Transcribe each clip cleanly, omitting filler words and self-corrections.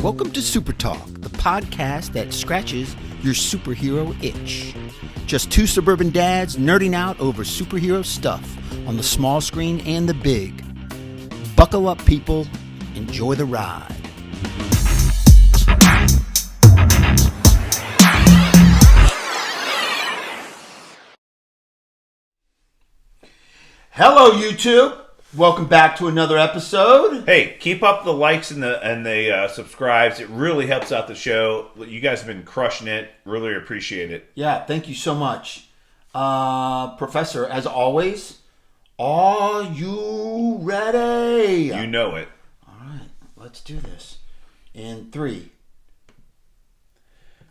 Welcome to Super Talk, the podcast that scratches your superhero itch. Just two suburban dads nerding out over superhero stuff on the small screen and the big. Buckle up, people. Enjoy the ride. Hello, YouTube. Welcome back to another episode. Hey, keep up the likes and the subscribes. It really helps out the show. You guys have been crushing it. Really appreciate it. Yeah, thank you so much. Professor, as always, are you ready? You know it. All right, let's do this. In 3.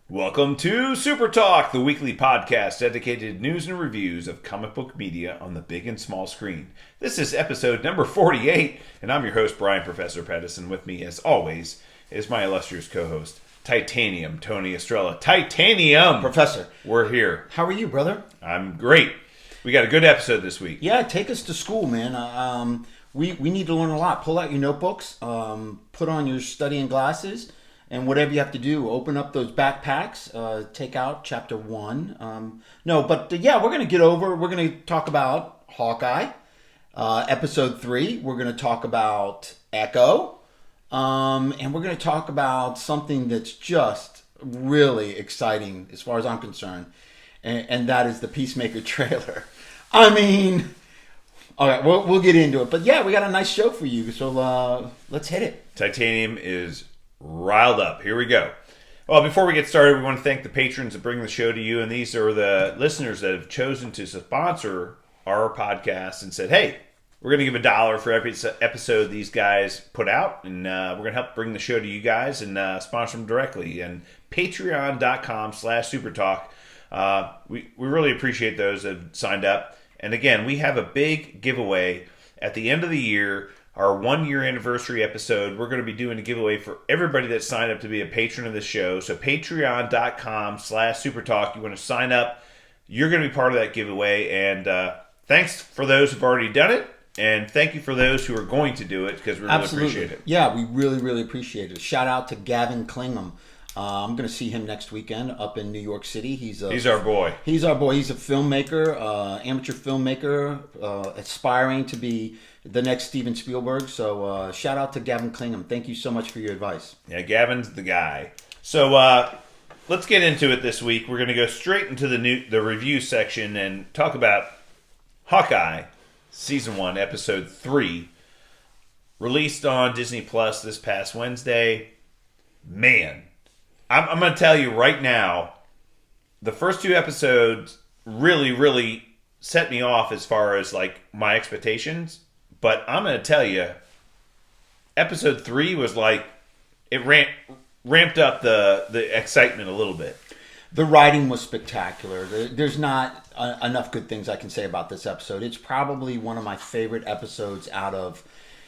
Welcome to Super Talk, the weekly podcast dedicated to news and reviews of comic book media on the big and small screen. This is episode number 48, and I'm your host, Brian Professor Pedersen. With me, as always, is my illustrious co-host, Titanium Tony Estrella. Titanium! Professor. We're here. How are you, brother? I'm great. We got a good episode this week. Yeah, take us to school, man. We need to learn a lot. Pull out your notebooks, put on your studying glasses, and whatever you have to do, open up those backpacks, take out chapter 1. We're going to talk about Hawkeye. Episode 3, we're going to talk about Echo. And we're going to talk about something that's just really exciting as far as I'm concerned. And that is the Peacemaker trailer. I mean, all right, we'll get into it. But yeah, we got a nice show for you. So let's hit it. Titanium is riled up. Here we go. Well, before we get started, we want to thank the patrons that bring the show to you. And these are the listeners that have chosen to sponsor our podcast and said, hey, we're going to give $1 for every episode these guys put out. And we're going to help bring the show to you guys and sponsor them directly. And patreon.com/supertalk. We really appreciate those that have signed up. And again, we have a big giveaway at the end of the year. Our 1-year anniversary episode, we're going to be doing a giveaway for everybody that signed up to be a patron of the show. So patreon.com/supertalk. You want to sign up. You're going to be part of that giveaway. And thanks for those who've already done it. And thank you for those who are going to do it because we really appreciate it. Yeah, we really, really appreciate it. Shout out to Gavin Klingham. I'm going to see him next weekend up in New York City. He's our boy. He's our boy. He's a filmmaker, amateur filmmaker, aspiring to be the next Steven Spielberg. So shout out to Gavin Klingham. Thank you so much for your advice. Yeah, Gavin's the guy. So let's get into it this week. We're going to go straight into the review section and talk about Hawkeye, Season 1, Episode 3, released on Disney Plus this past Wednesday. Man, I'm going to tell you right now, the first 2 episodes really, really set me off as far as like my expectations. But I'm going to tell you, Episode 3 was like, it ramped up the excitement a little bit. The writing was spectacular. There's not enough good things I can say about this episode. It's probably one of my favorite episodes out of...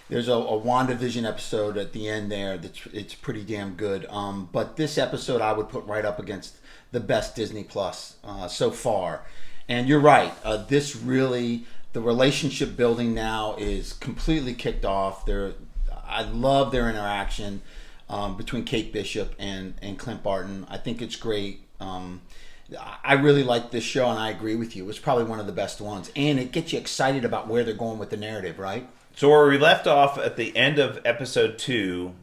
There's a WandaVision episode at the end there it's pretty damn good. But this episode I would put right up against the best Disney Plus so far. And you're right. This really... The relationship building now is completely kicked off. I love their interaction between Kate Bishop and Clint Barton. I think it's great. I really like this show, and I agree with you. It's probably one of the best ones. And it gets you excited about where they're going with the narrative, right? So where we left off at the end of Episode 2,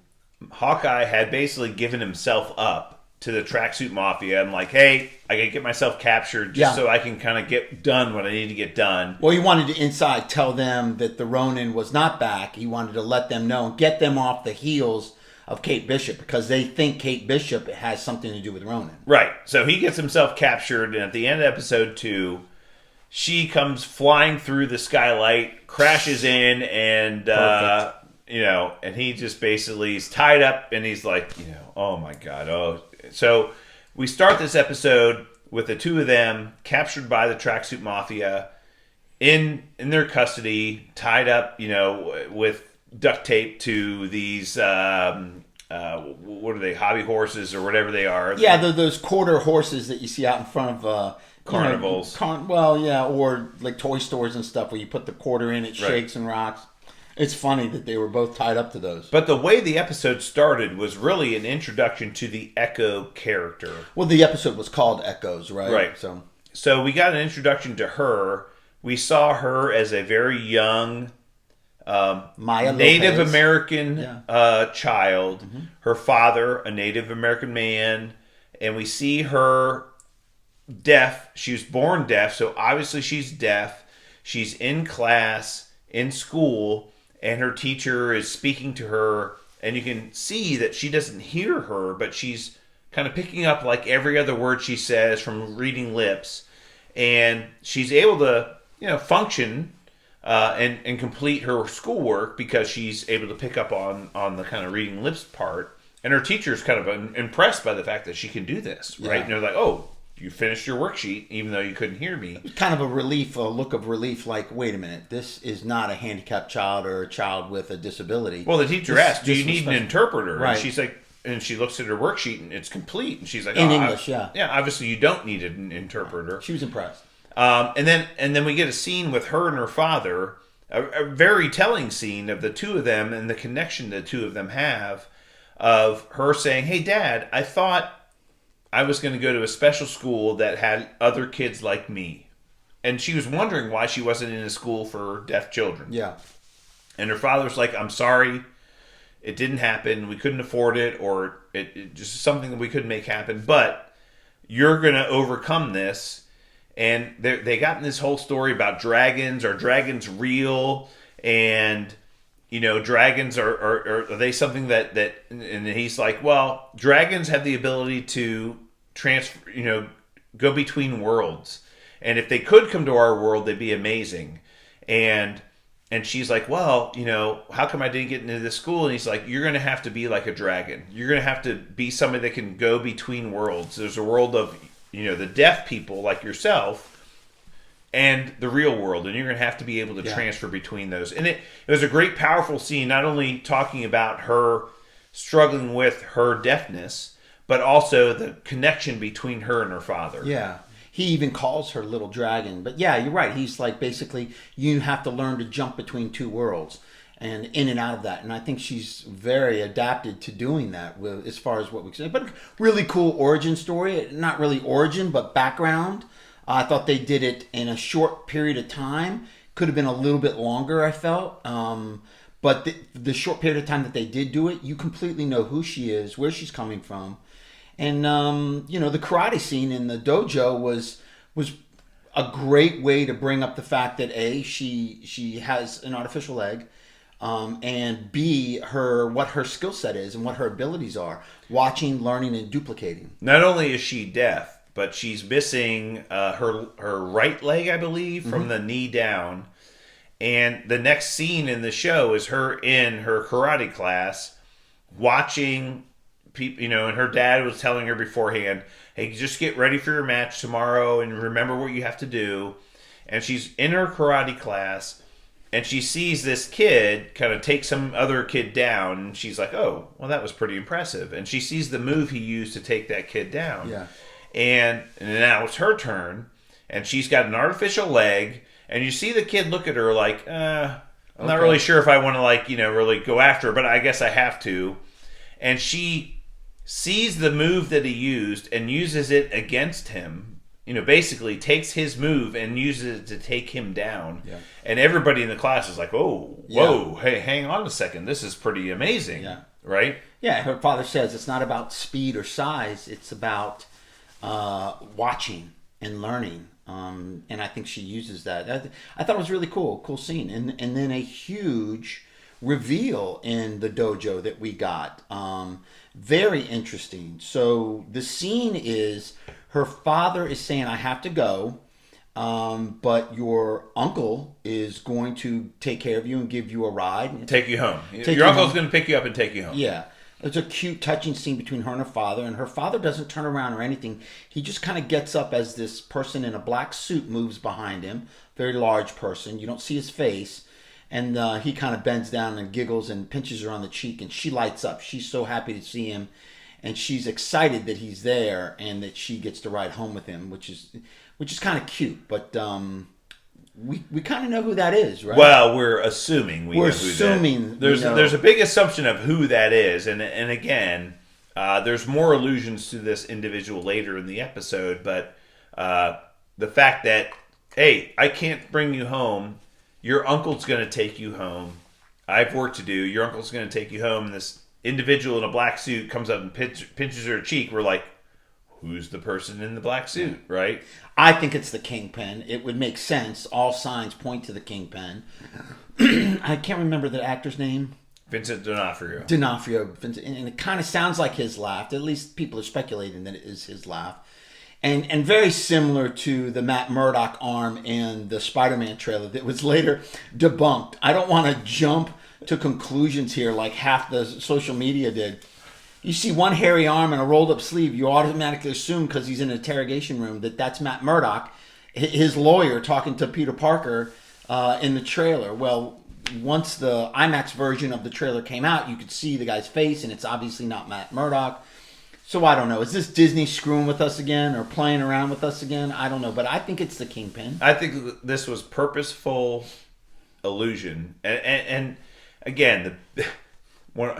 Hawkeye had basically given himself up to the tracksuit mafia. I'm like, hey, I gotta get myself captured so I can kind of get done what I need to get done. Well, he wanted to inside tell them that the Ronin was not back. He wanted to let them know and get them off the heels of Kate Bishop because they think Kate Bishop has something to do with Ronin. Right. So he gets himself captured, and at the end of Episode 2, she comes flying through the skylight, crashes in, and and he just basically is tied up, and he's like, oh my God, oh. So we start this episode with the two of them captured by the tracksuit mafia in their custody, tied up, with duct tape to these what are they, hobby horses or whatever they are. Yeah, those quarter horses that you see out in front of carnivals. Or like toy stores and stuff where you put the quarter in, it shakes and rocks. It's funny that they were both tied up to those. But the way the episode started was really an introduction to the Echo character. Well, the episode was called Echoes, right? Right. So we got an introduction to her. We saw her as a very young Native American child. Mm-hmm. Her father, a Native American man. And we see her deaf. She was born deaf, so obviously she's deaf. She's in class, in school, and her teacher is speaking to her. And you can see that she doesn't hear her, but she's kind of picking up like every other word she says from reading lips. And she's able to, function and complete her schoolwork because she's able to pick up on the kind of reading lips part. And her teacher's kind of impressed by the fact that she can do this, right? And they're like, oh, you finished your worksheet even though you couldn't hear me. Kind of a look of relief, like, wait a minute, this is not a handicapped child or a child with a disability. Well, the teacher asked, do you need an interpreter? Right. And she's like, and she looks at her worksheet and it's complete. And she's like, in English, yeah. Yeah, obviously you don't need an interpreter. She was impressed. And then we get a scene with her and her father, a very telling scene of the two of them and the connection the two of them have, of her saying, hey, Dad, I thought I was going to go to a special school that had other kids like me. And she was wondering why she wasn't in a school for deaf children. Yeah. And her father's like, I'm sorry, it didn't happen. We couldn't afford it, or it just something that we couldn't make happen. But you're going to overcome this. And they got in this whole story about dragons. Are dragons real? And dragons are they something that and he's like, well, dragons have the ability to transfer, go between worlds, and if they could come to our world, they'd be amazing. And she's like, well, how come I didn't get into this school? And he's like, you're going to have to be like a dragon. You're going to have to be somebody that can go between worlds. There's a world of the deaf people like yourself and the real world, and you're going to have to be able to transfer between those. And it was a great, powerful scene, not only talking about her struggling with her deafness, but also the connection between her and her father. Yeah. He even calls her Little Dragon. But yeah, you're right. He's like, basically, you have to learn to jump between two worlds and in and out of that. And I think she's very adapted to doing that as far as what we say. But really cool origin story. Not really origin, but background. I thought they did it in a short period of time. Could have been a little bit longer, I felt. But the short period of time that they did do it, you completely know who she is, where she's coming from. And, the karate scene in the dojo was a great way to bring up the fact that A, she has an artificial leg, and B, what her skill set is and what her abilities are. Watching, learning, and duplicating. Not only is she deaf, but she's missing her right leg, I believe, from the knee down. And the next scene in the show is her in her karate class watching people, and her dad was telling her beforehand, hey, just get ready for your match tomorrow and remember what you have to do. And she's in her karate class and she sees this kid kind of take some other kid down. And she's like, oh, well, that was pretty impressive. And she sees the move he used to take that kid down. Yeah. And now it's her turn, and she's got an artificial leg, and you see the kid look at her like, I'm not really sure if I want to, really go after her, but I guess I have to. And she sees the move that he used and uses it against him. Basically takes his move and uses it to take him down. Yeah. And everybody in the class is like, oh, whoa, hey, hang on a second. This is pretty amazing. Yeah. Right? Yeah, her father says it's not about speed or size. It's about watching and learning, and I think she uses that. I thought it was really cool scene, and then a huge reveal in the dojo that we got. Very interesting. So the scene is her father is saying, I have to go, but your uncle is going to take care of you and give you a ride. Take you home. Your uncle's going to pick you up and take you home. Yeah. It's a cute, touching scene between her and her father doesn't turn around or anything. He just kind of gets up as this person in a black suit moves behind him. Very large person. You don't see his face. And he kind of bends down and giggles and pinches her on the cheek. And she lights up. She's so happy to see him. And she's excited that he's there and that she gets to ride home with him, which is kind of cute. But we kind of know who that is, right? Well, we're assuming we're assuming there's a big assumption of who that is, and again, there's more allusions to this individual later in the episode, but the fact that, hey, I can't bring you home, your uncle's going to take you home. I have work to do. Your uncle's going to take you home. And this individual in a black suit comes up and pinches her cheek. We're like, who's the person in the black suit, right? I think it's the Kingpin. It would make sense. All signs point to the Kingpin. I can't remember the actor's name. Vincent D'Onofrio. Vincent, and it kind of sounds like his laugh. At least people are speculating that it is his laugh. And very similar to the Matt Murdock arm in the Spider-Man trailer that was later debunked. I don't want to jump to conclusions here like half the social media did. You see one hairy arm and a rolled up sleeve, you automatically assume because he's in an interrogation room that that's Matt Murdock, his lawyer, talking to Peter Parker in the trailer. Well, once the IMAX version of the trailer came out, you could see the guy's face, and it's obviously not Matt Murdock. So I don't know. Is this Disney screwing with us again or playing around with us again? I don't know, but I think it's the Kingpin. I think this was purposeful illusion, and again, one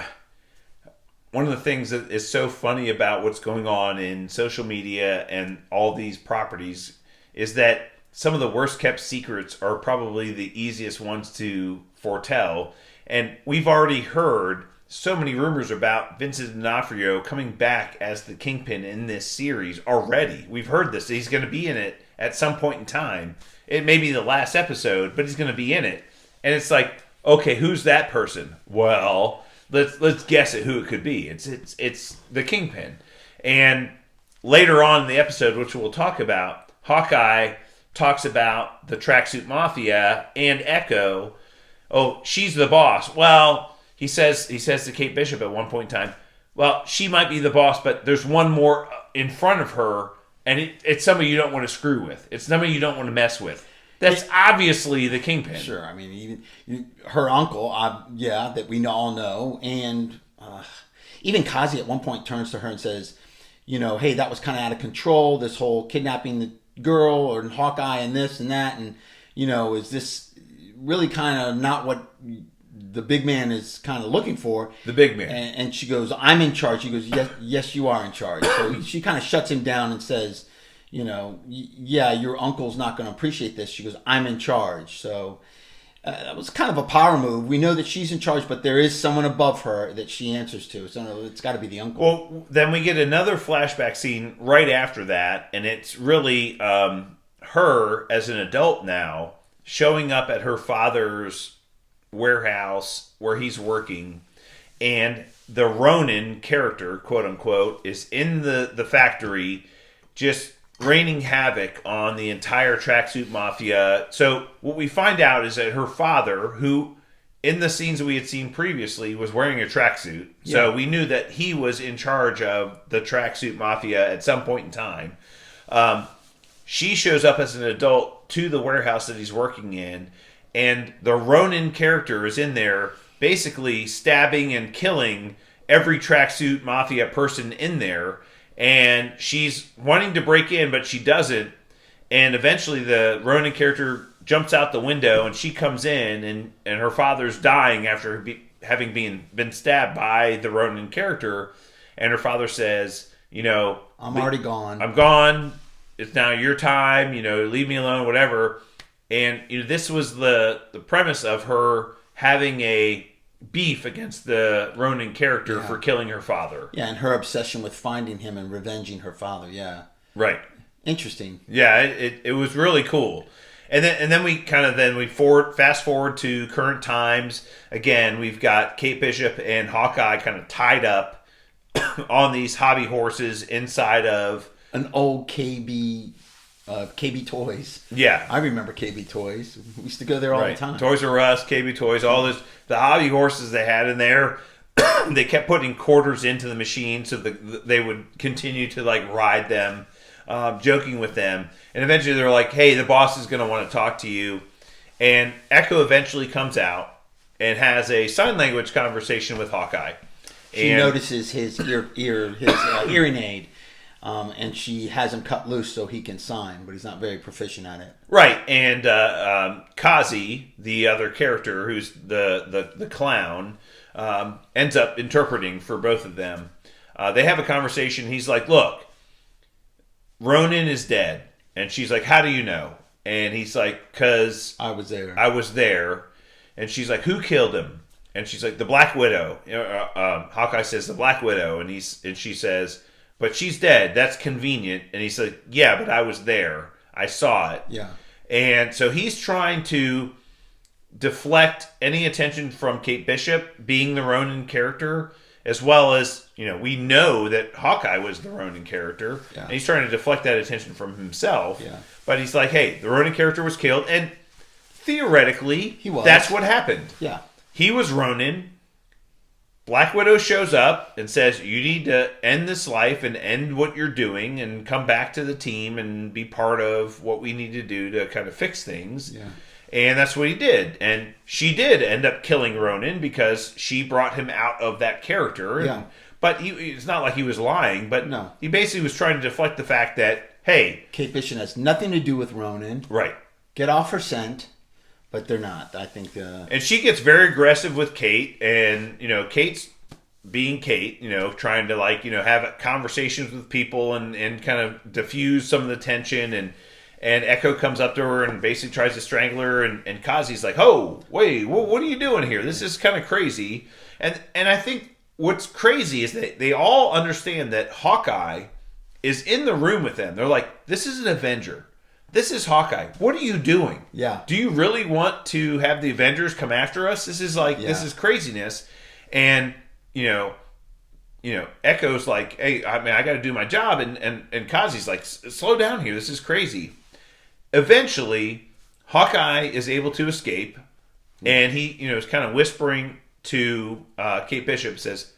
of the things that is so funny about what's going on in social media and all these properties is that some of the worst kept secrets are probably the easiest ones to foretell, and we've already heard so many rumors about Vincent D'Onofrio coming back as the Kingpin in this series already. We've heard this. He's going to be in it at some point in time. It may be the last episode, but he's going to be in it. And it's like, okay, who's that person? Well, let's guess at who it could be. It's the Kingpin. And later on in the episode, which we'll talk about, Hawkeye talks about the tracksuit mafia and Echo. Oh, she's the boss. Well, He says to Kate Bishop at one point in time, well, she might be the boss, but there's one more in front of her, and it's somebody you don't want to screw with. It's somebody you don't want to mess with. That's obviously the Kingpin. Sure. I mean, even her uncle, that we all know, and even Kazi at one point turns to her and says, hey, that was kind of out of control, this whole kidnapping the girl or Hawkeye and this and that, and, is this really kind of not what the big man is kind of looking for? The big man. And she goes, I'm in charge. He goes, yes, you are in charge. So she kind of shuts him down and says, your uncle's not going to appreciate this. She goes, I'm in charge. So that was kind of a power move. We know that she's in charge, but there is someone above her that she answers to. So it's got to be the uncle. Well, then we get another flashback scene right after that, and it's really her as an adult now showing up at her father's warehouse where he's working, and the Ronin character, quote unquote, is in the factory just raining havoc on the entire tracksuit mafia. So what we find out is that her father, who in the scenes we had seen previously was wearing a tracksuit, so we knew that he was in charge of the tracksuit mafia at some point in time. She shows up as an adult to the warehouse that he's working in, and the Ronin character is in there basically stabbing and killing every tracksuit mafia person in there. And she's wanting to break in, but she doesn't. And eventually the Ronin character jumps out the window, and she comes in, and her father's dying after having been stabbed by the Ronin character. And her father says, I'm already gone. I'm gone. It's now your time. Leave me alone, whatever. And this was the premise of her having a beef against the Ronin character for killing her father. Yeah, and her obsession with finding him and revenging her father. Yeah, right. Interesting. Yeah, it was really cool. And then we fast forward to current times. Again, we've got Kate Bishop and Hawkeye kind of tied up on these hobby horses inside of an old KB Toys. Yeah. I remember KB Toys. We used to go there all the time. Toys R Us, KB Toys, all this. The hobby horses they had in there, they kept putting quarters into the machine so that they would continue to ride them, joking with them. And eventually they're like, hey, the boss is going to want to talk to you. And Echo eventually comes out and has a sign language conversation with Hawkeye. She notices his hearing aid. and she has him cut loose so he can sign, but he's not very proficient at it. Right, and Kazi, the other character, who's the clown, ends up interpreting for both of them. They have a conversation. He's like, look, Ronan is dead. And she's like, how do you know? And he's like, because I was there. I was there. And she's like, who killed him? And she's like, the Black Widow. Hawkeye says, the Black Widow. And she says, but she's dead. That's convenient. And he's like, yeah, but I was there. I saw it. Yeah. And so he's trying to deflect any attention from Kate Bishop being the Ronin character, as well as, we know that Hawkeye was the Ronin character. Yeah. And he's trying to deflect that attention from himself. Yeah. But he's like, hey, the Ronin character was killed. And theoretically, that's what happened. Yeah. He was Ronin. Black Widow shows up and says, you need to end this life and end what you're doing and come back to the team and be part of what we need to do to kind of fix things. Yeah. And that's what he did. And she did end up killing Ronin because she brought him out of that character. Yeah. But it's not like he was lying, but no. He basically was trying to deflect the fact that, hey... Kate Bishop has nothing to do with Ronin. Right. Get off her scent. But they're not. I think... And she gets very aggressive with Kate. And, Kate's being Kate, trying to, have conversations with people and kind of diffuse some of the tension. And Echo comes up to her and basically tries to strangle her. And Kazi's like, oh, wait, what are you doing here? This is kind of crazy. And I think what's crazy is that they all understand that Hawkeye is in the room with them. They're like, this is an Avenger. This is Hawkeye. What are you doing? Yeah. Do you really want to have the Avengers come after us? This is this is craziness. And, Echo's like, hey, I got to do my job. And Kazi's like, slow down here. This is crazy. Eventually, Hawkeye is able to escape. And he, is kind of whispering to Kate Bishop, says,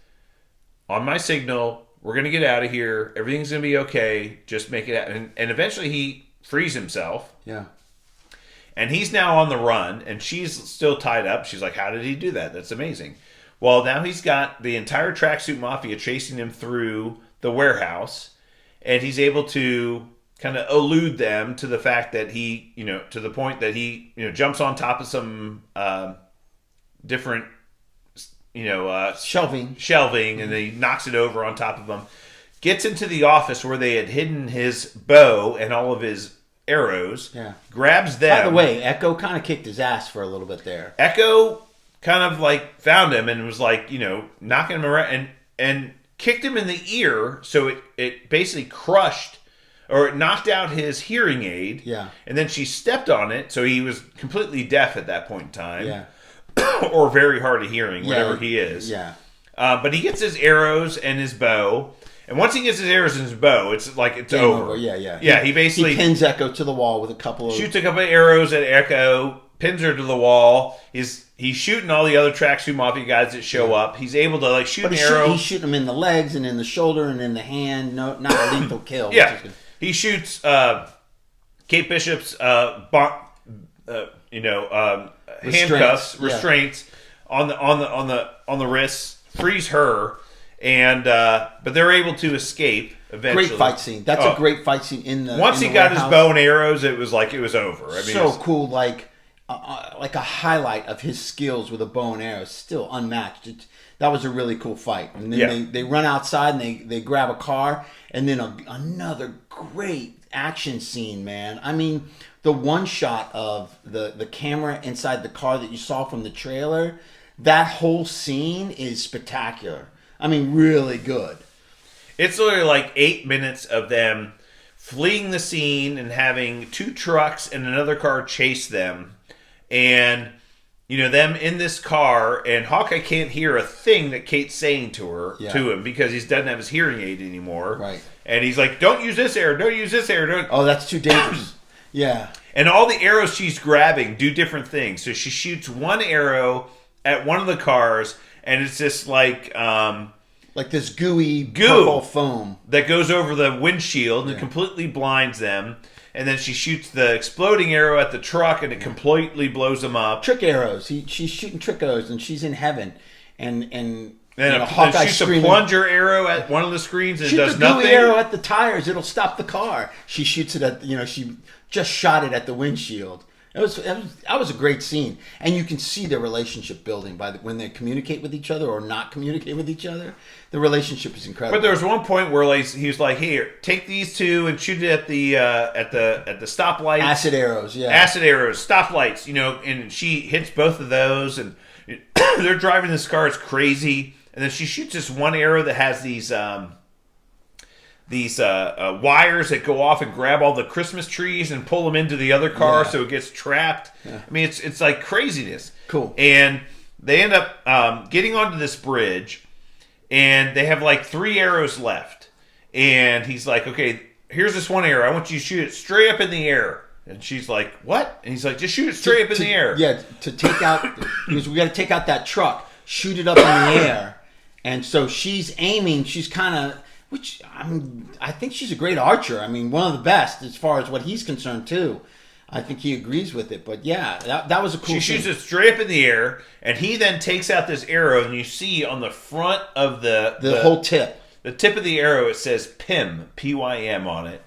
on my signal, we're going to get out of here. Everything's going to be okay. Just make it happen. And eventually he frees himself. Yeah. And he's now on the run, and she's still tied up. She's like, how did he do that? That's amazing. Well, now he's got the entire tracksuit mafia chasing him through the warehouse, and he's able to kind of elude them to the fact that he, to the point that he, jumps on top of some different, shelving, and then he knocks it over on top of them. Gets into the office where they had hidden his bow and all of his arrows. Yeah. Grabs them. By the way, Echo kind of kicked his ass for a little bit there. Echo kind of found him and was knocking him around and kicked him in the ear. So it basically crushed or it knocked out his hearing aid. Yeah. And then she stepped on it. So he was completely deaf at that point in time. Yeah. Or very hard of hearing, whatever he is. Yeah. But he gets his arrows and his bow. And once he gets his arrows and his bow, it's over. Yeah. Yeah, he basically... He pins Echo to the wall with a couple of... Shoots a couple of arrows at Echo, pins her to the wall. He's shooting all the other tracksuit mafia guys that show up. He's able to shoot an arrow. He's shooting them in the legs and in the shoulder and in the hand. No, not a lethal kill. Yeah. He shoots Kate Bishop's handcuffs, restraints on the wrists, frees her. And but they're able to escape eventually. Great fight scene. That's a great fight scene in the. Once he got his bow and arrows, it was over. I mean, so cool, like a highlight of his skills with a bow and arrow, still unmatched. That was a really cool fight. And then they run outside and they grab a car, and then another great action scene, man. I mean, the one shot of the camera inside the car that you saw from the trailer, that whole scene is spectacular. I mean, really good. It's literally 8 minutes of them fleeing the scene and having two trucks and another car chase them. And, them in this car, and Hawkeye can't hear a thing that Kate's saying to him because he doesn't have his hearing aid anymore. Right. And he's like, don't use this arrow, don't use this arrow. Oh, that's too dangerous. Yeah. And all the arrows she's grabbing do different things. So she shoots one arrow at one of the cars, and it's just like this gooey purple foam that goes over the windshield and completely blinds them. And then she shoots the exploding arrow at the truck, and it completely blows them up. Trick arrows. She's shooting trick arrows, and she's in heaven. And And Hawkeye shoots screaming, a plunger arrow at one of the screens and shoot does the gooey nothing. arrow at the tires; it'll stop the car. She shoots it at she just shot it at the windshield. That was a great scene, and you can see their relationship building when they communicate with each other or not communicate with each other. The relationship is incredible. But there was one point where he was like, "Here, take these two and shoot it at the stoplights." Acid arrows, yeah. Acid arrows, stoplights, and she hits both of those, and they're driving this car. It's crazy, and then she shoots this one arrow that has these wires that go off and grab all the Christmas trees and pull them into the other car, so it gets trapped. Yeah. I mean, it's like craziness. Cool. And they end up getting onto this bridge, and they have like 3 arrows left. And he's like, "Okay, here's this one arrow. I want you to shoot it straight up in the air." And she's like, "What?" And he's like, "Just shoot it straight up in the air." Yeah, to take out, because we got to take out that truck, shoot it up in the air. And so she's aiming. She's kind of. Which, I think she's a great archer. I mean, one of the best as far as what he's concerned, too. I think he agrees with it. But, yeah, that was a cool She shoots it straight up in the air, and he then takes out this arrow, and you see on the front of the whole tip. The tip of the arrow, it says PIM, P-Y-M on it.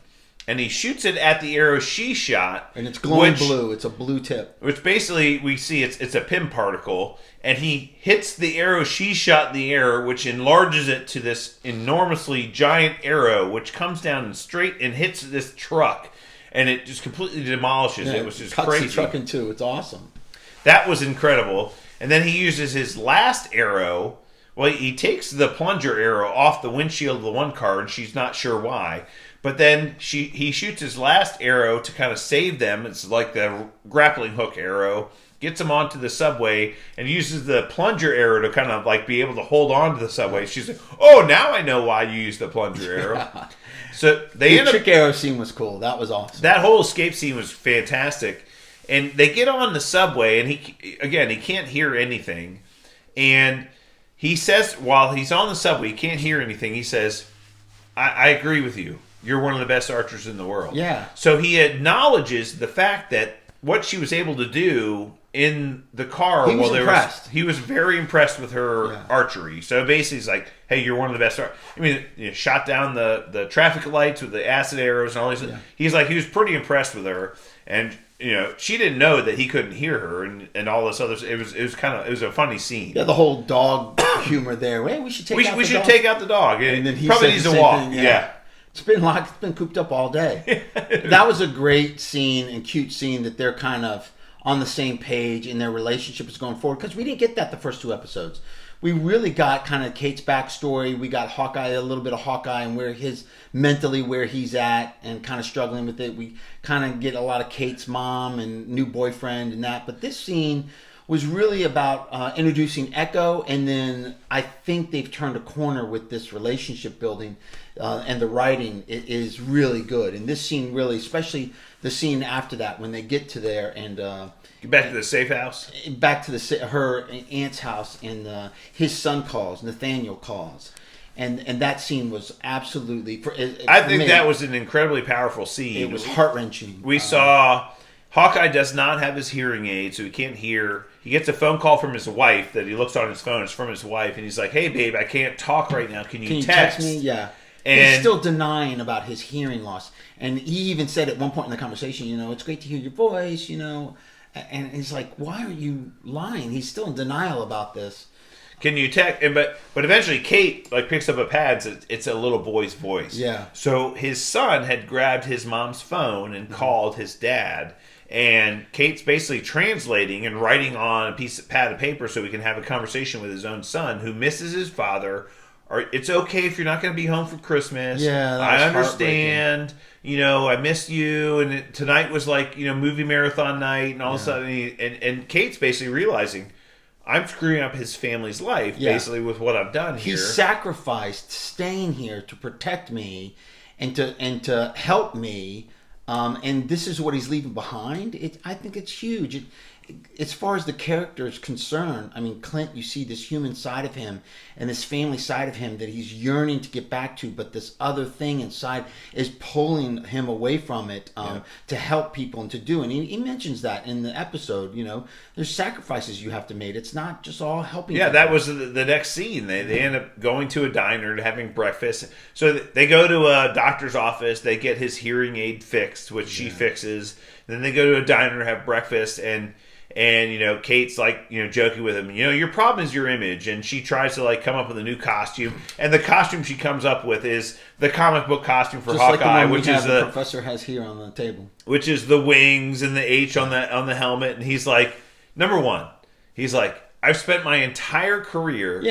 And he shoots it at the arrow she shot. And it's glowing blue. It's a blue tip. Which basically, we see it's a PIM particle. And he hits the arrow she shot in the air, which enlarges it to this enormously giant arrow, which comes down and straight and hits this truck. And it just completely demolishes it, which is cuts crazy. The truck in two. It's awesome. That was incredible. And then he uses his last arrow. Well, he takes the plunger arrow off the windshield of the one car, and she's not sure why. But then he shoots his last arrow to kind of save them. It's like the grappling hook arrow. Gets them onto the subway and uses the plunger arrow to kind of like be able to hold on to the subway. She's like, "Oh, now I know why you used the plunger arrow." So the trick arrow scene was cool. That was awesome. That whole escape scene was fantastic. And they get on the subway, and he can't hear anything. And he says, while he's on the subway, he can't hear anything. He says, I agree with you. You're one of the best archers in the world. Yeah. So he acknowledges the fact that what she was able to do in the car, he was impressed. He was very impressed with her archery. So basically, he's like, "Hey, you're one of the best." I mean, shot down the traffic lights with the acid arrows and all these. Yeah. He was pretty impressed with her, and she didn't know that he couldn't hear her and all this other. It was a funny scene. Yeah, the whole dog humor there. Hey, we should take out the dog, and then he probably needs to walk. Thing, yeah. It's been locked. It's been cooped up all day. That was a great scene and cute scene that they're kind of on the same page and their relationship is going forward, because we didn't get that the first 2 episodes. We really got kind of Kate's backstory. We got Hawkeye, a little bit of Hawkeye and where he's at and kind of struggling with it. We kind of get a lot of Kate's mom and new boyfriend and that. But this scene was really about introducing Echo, and then I think they've turned a corner with this relationship building, and the writing is really good. And this scene really, especially the scene after that when they get to there and get back to the safe house, back to her aunt's house, and his son calls, Nathaniel calls. And that scene was absolutely... I think that was an incredibly powerful scene. It was heart-wrenching. We saw... Hawkeye does not have his hearing aid, so he can't hear. He gets a phone call from his wife that he looks on his phone. It's from his wife, and he's like, "Hey, babe, I can't talk right now. Can you text me?" Yeah. And he's still denying about his hearing loss. And he even said at one point in the conversation, it's great to hear your voice, And he's like, why are you lying? He's still in denial about this. Can you text? But eventually, Kate picks up a pad. It's a little boy's voice. Yeah. So his son had grabbed his mom's phone and called his dad. And Kate's basically translating and writing on a pad of paper so he can have a conversation with his own son who misses his father. Or it's okay if you're not going to be home for Christmas. Yeah, I understand. I missed you, and tonight was movie marathon night, and all of a sudden, and Kate's basically realizing, I'm screwing up his family's life, basically, with what I've done here. He sacrificed staying here to protect me and to help me, and this is what he's leaving behind. I think it's huge. as far as the character is concerned, I mean, Clint, you see this human side of him and this family side of him that he's yearning to get back to, but this other thing inside is pulling him away from it to help people and to do. And he mentions that in the episode, there's sacrifices you have to make. It's not just all helping Yeah, people. that was the next scene. They end up going to a diner to having breakfast. So they go to a doctor's office. They get his hearing aid fixed, which she fixes. Then they go to a diner to have breakfast, and Kate's like, joking with him. Your problem is your image, and she tries to come up with a new costume, and the costume she comes up with is the comic book costume for just Hawkeye, like which is the professor has here on the table, which is the wings and the H on the helmet. And he's like, number one, he's like, I've spent my entire career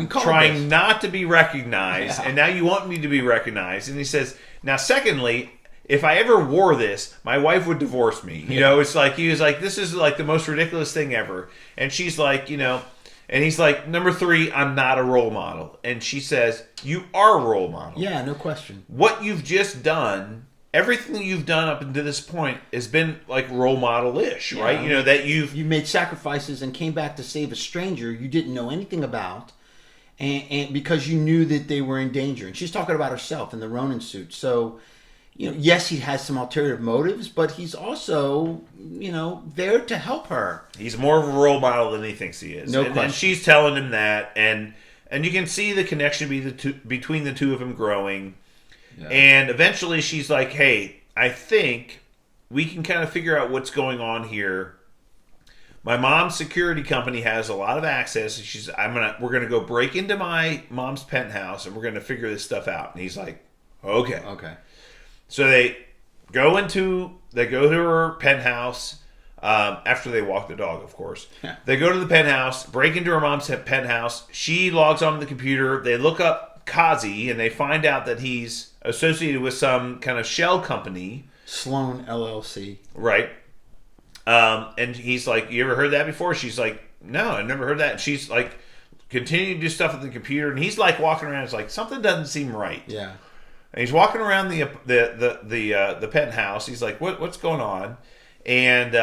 trying not to be recognized, and now you want me to be recognized. And he says, now, secondly, if I ever wore this, my wife would divorce me. It's like, he was like, this is like the most ridiculous thing ever. And she's like, and he's like, number three, I'm not a role model. And she says, you are a role model. Yeah, no question. What you've just done, everything you've done up until this point has been like role model-ish, right? That you made sacrifices and came back to save a stranger you didn't know anything about. And because you knew that they were in danger. And she's talking about herself in the Ronin suit. So, yes, he has some ulterior motives, but he's also, there to help her. He's more of a role model than he thinks he is. No question. And she's telling him that, and you can see the connection between the two of them growing. Yeah. And eventually she's like, hey, I think we can kind of figure out what's going on here. My mom's security company has a lot of access. We're gonna go break into my mom's penthouse, and we're gonna figure this stuff out. And he's like, okay. So they go to her penthouse after they walk the dog, of course. Yeah. They go to the penthouse, break into her mom's penthouse. She logs onto the computer. They look up Kazi, and they find out that he's associated with some kind of shell company. Sloan LLC. Right. And he's like, you ever heard that before? She's like, no, I've never heard that. And she's like, continuing to do stuff with the computer. And he's like walking around. It's like, something doesn't seem right. Yeah. And he's walking around the penthouse. He's like, what's going on? And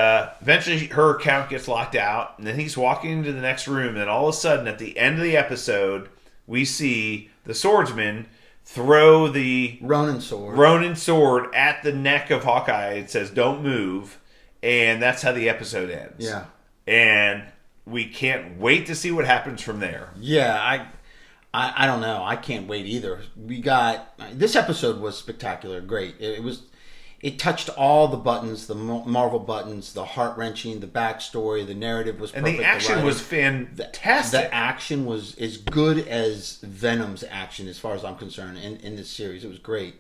eventually her account gets locked out. And then he's walking into the next room. And all of a sudden, at the end of the episode, we see the swordsman throw the Ronin sword at the neck of Hawkeye. It says, don't move. And that's how the episode ends. Yeah. And we can't wait to see what happens from there. Yeah, I don't know. I can't wait either. This episode was spectacular, great. It touched all the buttons, the Marvel buttons, the heart-wrenching, the backstory, the narrative was perfect. And the action was fantastic. The action was as good as Venom's action, as far as I'm concerned, in this series. It was great.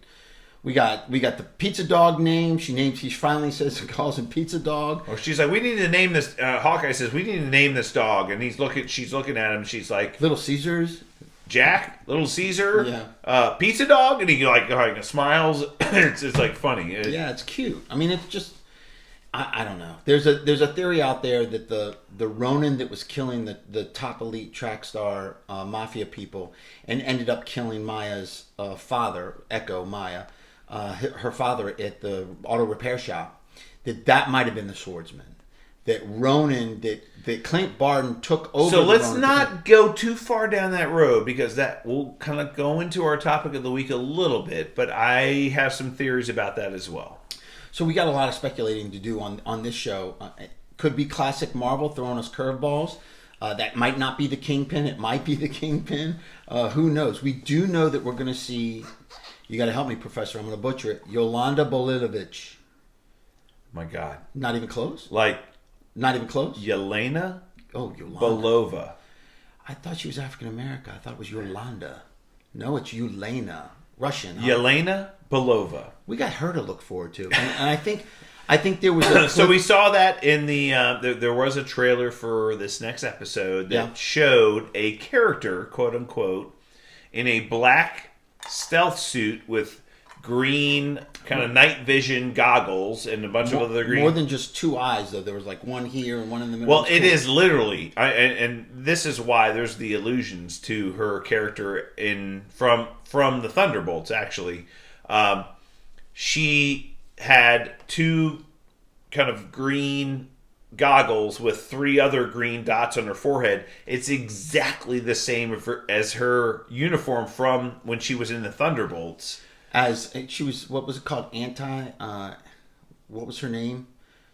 We got the pizza dog name. She finally calls him Pizza Dog. Oh, she's like, we need to name this. Hawkeye says, we need to name this dog, and she's looking at him. She's like, Little Caesars, Jack, Little Caesar, yeah, Pizza Dog, and he like smiles. it's like funny. Yeah, it's cute. I mean, it's just, I don't know. There's a theory out there that the Ronin that was killing the top elite track star mafia people and ended up killing Maya's father, Echo Maya. Her father at the auto repair shop, that might have been the swordsman. That Ronin, that Clint Barton took over. So let's not go too far down that road, because that will kind of go into our topic of the week a little bit, but I have some theories about that as well. So we got a lot of speculating to do on this show. It could be classic Marvel throwing us curveballs. That might not be the Kingpin. It might be the Kingpin. Who knows? We do know that we're going to see... You got to help me, Professor. I'm going to butcher it. Yolanda Bolitovich. My God. Not even close? Not even close? Yelena? Oh, Yolanda. Belova. I thought she was African American. I thought it was Yolanda. No, it's Yelena. Russian. Huh? Yelena Belova. We got her to look forward to. And I think there was a... So we saw that in the... there was a trailer for this next episode that showed a character, quote unquote, in a black stealth suit with green kind of night vision goggles and a bunch of other green. More than just two eyes, though. There was like one here and one in the middle. Well, it is literally, and this is why there's the allusions to her character from the Thunderbolts. Actually, she had two kind of green goggles with 3 other green dots on her forehead. It's exactly the same as her uniform from when she was in the Thunderbolts. As she was, what was it called? What was her name?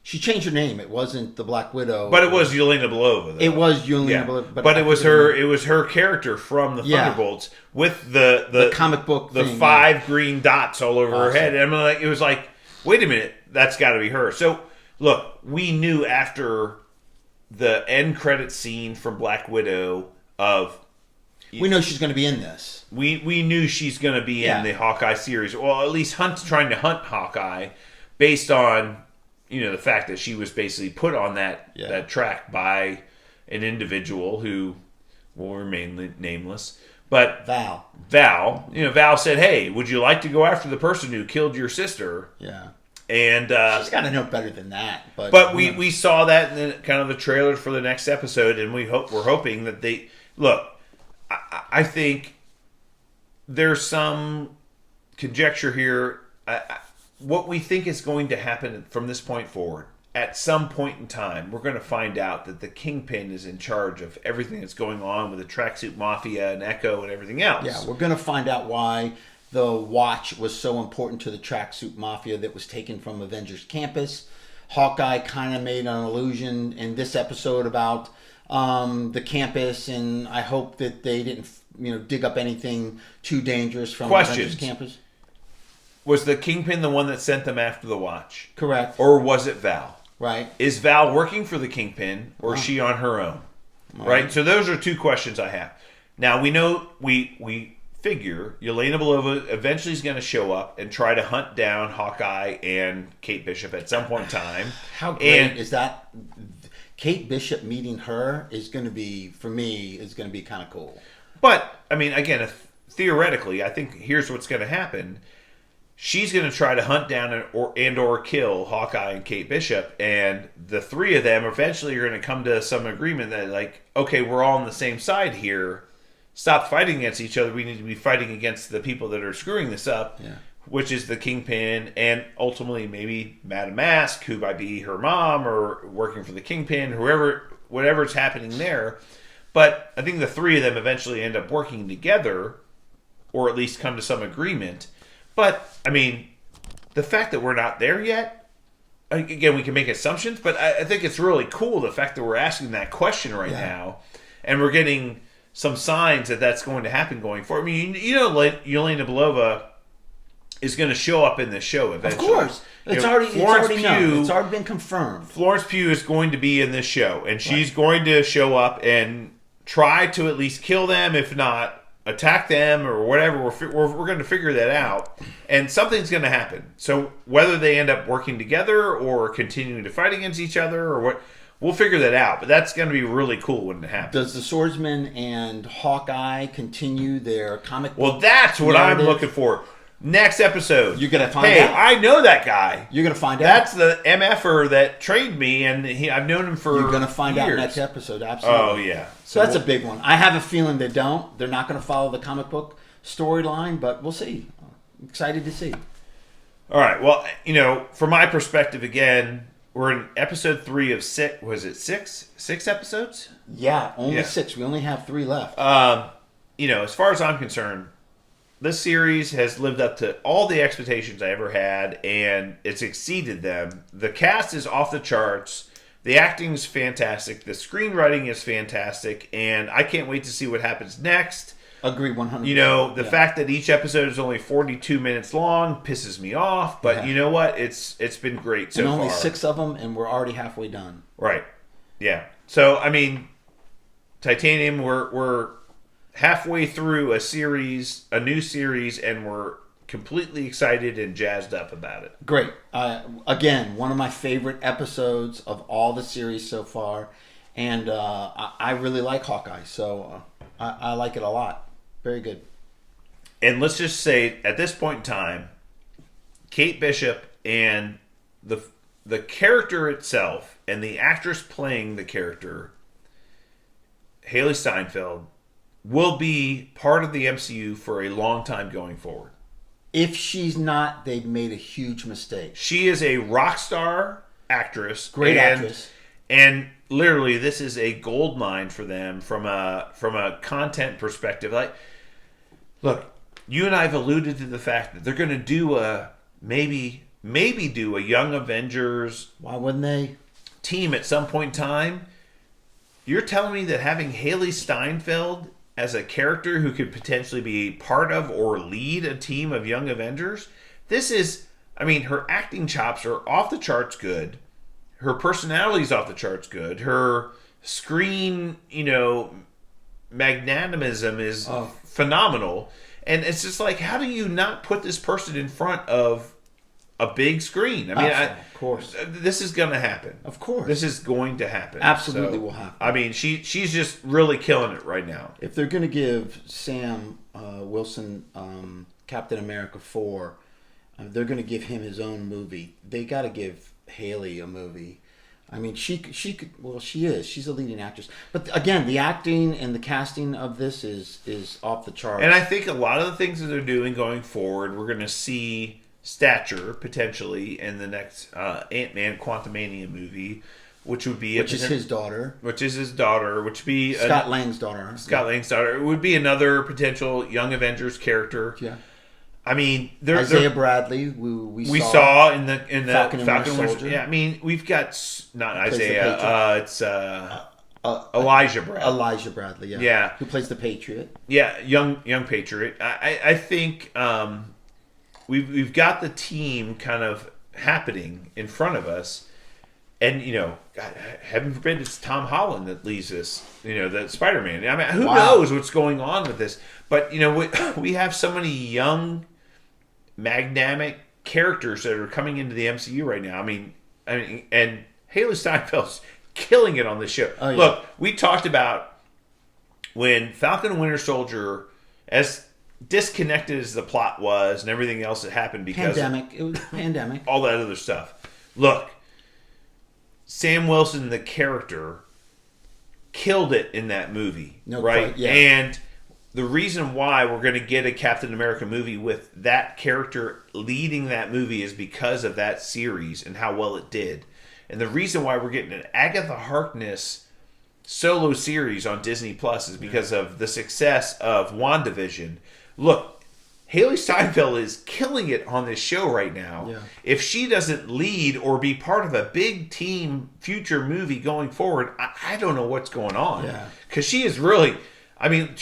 She changed her name. It wasn't the Black Widow, but it was Yelena Belova. Though. It was Yelena Belova, but it was her. It was her character from the Thunderbolts with the comic book, the thing, 5 green dots all over her head. And it was like, wait a minute, that's got to be her. So look, we knew after the end credit scene from Black Widow we know she's going to be in this. We knew she's going to be in the Hawkeye series. Well, at least trying to hunt Hawkeye based on the fact that she was basically put on that track by an individual who will remain nameless. But Val, Val said, "Hey, would you like to go after the person who killed your sister?" Yeah. And she's got to know better than that. But we saw that in kind of the trailer for the next episode, and we're hoping that they look. I think there's some conjecture here. What we think is going to happen from this point forward, at some point in time, we're going to find out that the Kingpin is in charge of everything that's going on with the tracksuit mafia and Echo and everything else. Yeah, we're going to find out why the watch was so important to the tracksuit mafia that was taken from Avengers Campus. Hawkeye kind of made an allusion in this episode about the campus, and I hope that they didn't dig up anything too dangerous from Avengers Campus. Was the Kingpin the one that sent them after the watch? Correct. Or was it Val? Right. Is Val working for the Kingpin, or is she on her own? Right? So those are 2 questions I have. Now, we know, we figure Yelena Belova eventually is going to show up and try to hunt down Hawkeye and Kate Bishop at some point in time. How great is that? Kate Bishop meeting her is going to be, for me, is going to be kind of cool. But, I mean, again, theoretically, I think here's what's going to happen. She's going to try to hunt down or kill Hawkeye and Kate Bishop, and the 3 of them eventually are going to come to some agreement that, like, okay, we're all on the same side here. Stop fighting against each other. We need to be fighting against the people that are screwing this up, which is the Kingpin, and ultimately maybe Madame Mask, who might be her mom or working for the Kingpin, whatever's happening there. But I think the 3 of them eventually end up working together, or at least come to some agreement. But, I mean, the fact that we're not there yet, again, we can make assumptions, but I think it's really cool the fact that we're asking that question right now, and we're getting some signs that that's going to happen going forward. I mean, Yelena Belova is going to show up in this show eventually. Of course. It's already known. It's already been confirmed. Florence Pugh is going to be in this show, and she's going to show up and try to at least kill them, if not attack them or whatever. We're going to figure that out, and something's going to happen. So whether they end up working together or continuing to fight against each other or what, we'll figure that out. But that's going to be really cool when it happens. Does the Swordsman and Hawkeye continue their comic book? Well, that's what I'm looking for. Next episode. You're going to find out. Hey, I know that guy. You're going to find out. That's the MFer that trained me, and I've known him for You're going to find years. out next episode, absolutely. Oh, yeah. So that's a big one. I have a feeling they don't. They're not going to follow the comic book storyline, but we'll see. I'm excited to see. All right. Well, from my perspective, again, we're in episode 3 of 6. Was it 6? 6 episodes? Yeah, only 6. We only have 3 left. As far as I'm concerned, this series has lived up to all the expectations I ever had, and it's exceeded them. The cast is off the charts. The acting is fantastic. The screenwriting is fantastic, and I can't wait to see what happens next. Agree 100%. The fact that each episode is only 42 minutes long pisses me off, but you know what? It's been great so far. And only 6 of them, and we're already halfway done. Right. Yeah. So, I mean, Titanium, we're halfway through a new series, and we're completely excited and jazzed up about it. Great. Again, one of my favorite episodes of all the series so far, and I really like Hawkeye, so I like it a lot. Very good. And let's just say, at this point in time, Kate Bishop and the character itself and the actress playing the character, Haley Steinfeld, will be part of the MCU for a long time going forward. If she's not, they've made a huge mistake. She is a rock star actress. Great actress. And literally, this is a gold mine for them from a content perspective. Like, look, you and I have alluded to the fact that they're going to do maybe do a Young Avengers. Why wouldn't they? Team at some point in time. You're telling me that having Haley Steinfeld as a character who could potentially be part of or lead a team of Young Avengers, this is, I mean, her acting chops are off the charts good. Her personality's off the charts good. Her screen, magnanimism is phenomenal. And it's just like, how do you not put this person in front of a big screen? I mean, of course. This is going to happen. Of course. This is going to happen. Absolutely will happen. I mean, she's just really killing it right now. If they're going to give Sam Wilson Captain America 4, they're going to give him his own movie. They got to give Haley a movie. I mean, she could. Well, she is. She's a leading actress. But again, the acting and the casting of this is off the charts. And I think a lot of the things that they're doing going forward, we're going to see stature potentially in the next Ant-Man Quantumania movie, which would be which is his daughter. Which would be Scott Lang's daughter. Lang's daughter. It would be another potential Young Avengers character. Yeah. I mean, Isaiah Bradley, we saw in the Falcon and Winter Soldier. Yeah, I mean, we've got not Isaiah. It's Elijah Bradley. Elijah Bradley, yeah. Yeah. Who plays the Patriot? Yeah, young Patriot. I think we've got the team kind of happening in front of us, and God, heaven forbid it's Tom Holland that leads this. The Spider-Man. I mean, who knows what's going on with this? But we have so many young, magnamic characters that are coming into the MCU right now. I mean, and Haley Steinfeld's killing it on this show. Oh, yeah. Look, we talked about when Falcon and Winter Soldier, as disconnected as the plot was and everything else that happened because it was pandemic, all that other stuff. Look, Sam Wilson, the character, killed it in that movie, right? Quite, yeah. And the reason why we're going to get a Captain America movie with that character leading that movie is because of that series and how well it did. And the reason why we're getting an Agatha Harkness solo series on Disney Plus is because of the success of WandaVision. Look, Haley Steinfeld is killing it on this show right now. Yeah. If she doesn't lead or be part of a big team future movie going forward, I don't know what's going on. Yeah. Because she is really, I mean,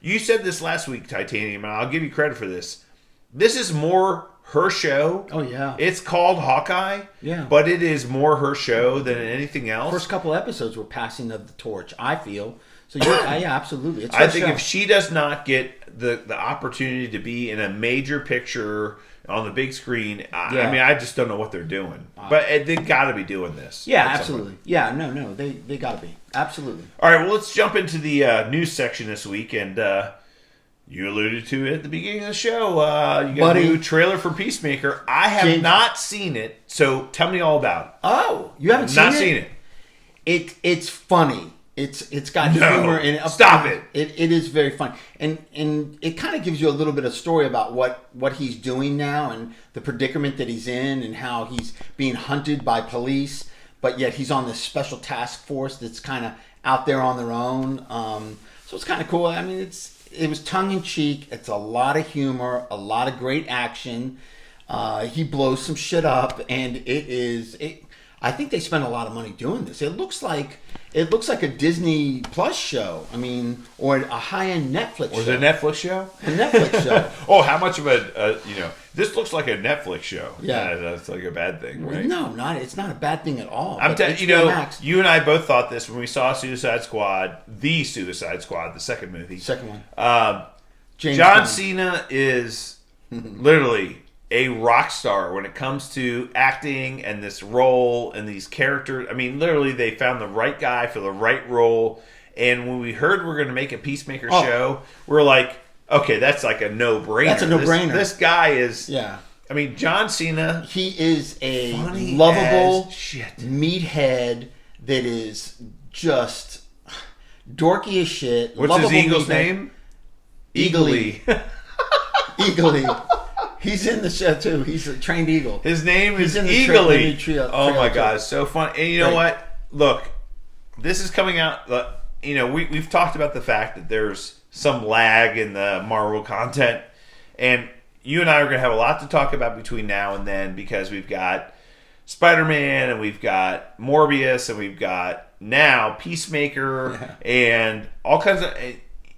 you said this last week, Titanium, and I'll give you credit for this. This is more her show. Oh, yeah. It's called Hawkeye. Yeah. But it is more her show than anything else. First couple episodes were passing of the torch, I feel. So yeah, absolutely. It's I think show. if she does not get the opportunity to be in a major picture on the big screen, I mean, I just don't know what they're doing. But they got to be doing this. Yeah, absolutely. Yeah, no, they got to be. Absolutely. All right, well, let's jump into the news section this week. And you alluded to it at the beginning of the show. You got a new trailer for Peacemaker. I have not seen it, so tell me all about it. Oh, you haven't seen it? It's funny. It's got humor in it. Stop it. It is very fun. And it kind of gives you a little bit of story about what he's doing now and the predicament that he's in and how he's being hunted by police, but yet he's on this special task force that's kind of out there on their own. So it's kind of cool. I mean, it was tongue in cheek. It's a lot of humor, a lot of great action. He blows some shit up, and I think they spent a lot of money doing this. It looks like a Disney Plus show. I mean, or a high-end Netflix show. Was it a Netflix show? A Netflix show. Oh, how much of this looks like a Netflix show. Yeah. That's like a bad thing, right? No, it's not a bad thing at all. I'm telling you and I both thought this when we saw Suicide Squad, the second movie. Second one. John Cena is literally a rock star when it comes to acting and this role and these characters. I mean, literally, they found the right guy for the right role. And when we heard we're going to make a Peacemaker show, we're like, okay, that's like a no-brainer. That's a no-brainer. This guy is... Yeah. I mean, John Cena... He is a funny lovable meathead that is just dorky as shit. What's his Eagle's name? Eagly. Eagly. He's in the show, too. He's a trained eagle. His name is in the Eagly. Trio, oh, my God. It's so fun. And you know what? look, this is coming out. We've talked about the fact that there's some lag in the Marvel content, and you and I are going to have a lot to talk about between now and then because we've got Spider-Man and we've got Morbius and we've got now Peacemaker and all kinds of,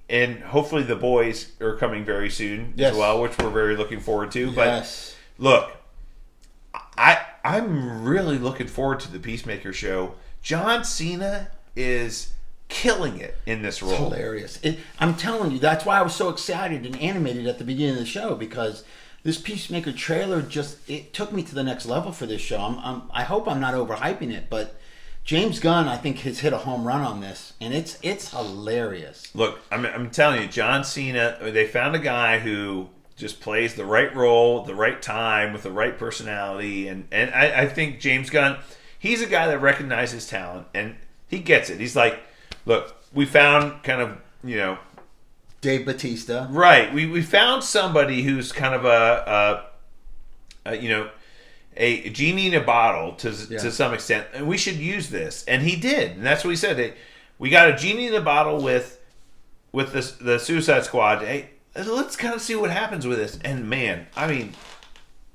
and hopefully the boys are coming very soon as well, which we're very looking forward to. But look, I'm really looking forward to the Peacemaker show. John Cena is killing it in this role. It's hilarious. I'm telling you, that's why I was so excited and animated at the beginning of the show, because this Peacemaker trailer it took me to the next level for this show. I hope I'm not overhyping it, but James Gunn, I think, has hit a home run on this, and it's hilarious. Look, I'm telling you, John Cena, they found a guy who just plays the right role, the right time, with the right personality, and I think James Gunn, he's a guy that recognizes talent, and he gets it. He's like, look, we found kind of, Dave Bautista. Right. We found somebody who's kind of a genie in a bottle to some extent, and we should use this. And he did. And that's what he said. We got a genie in a bottle with the Suicide Squad. Hey, let's kind of see what happens with this. And man, I mean,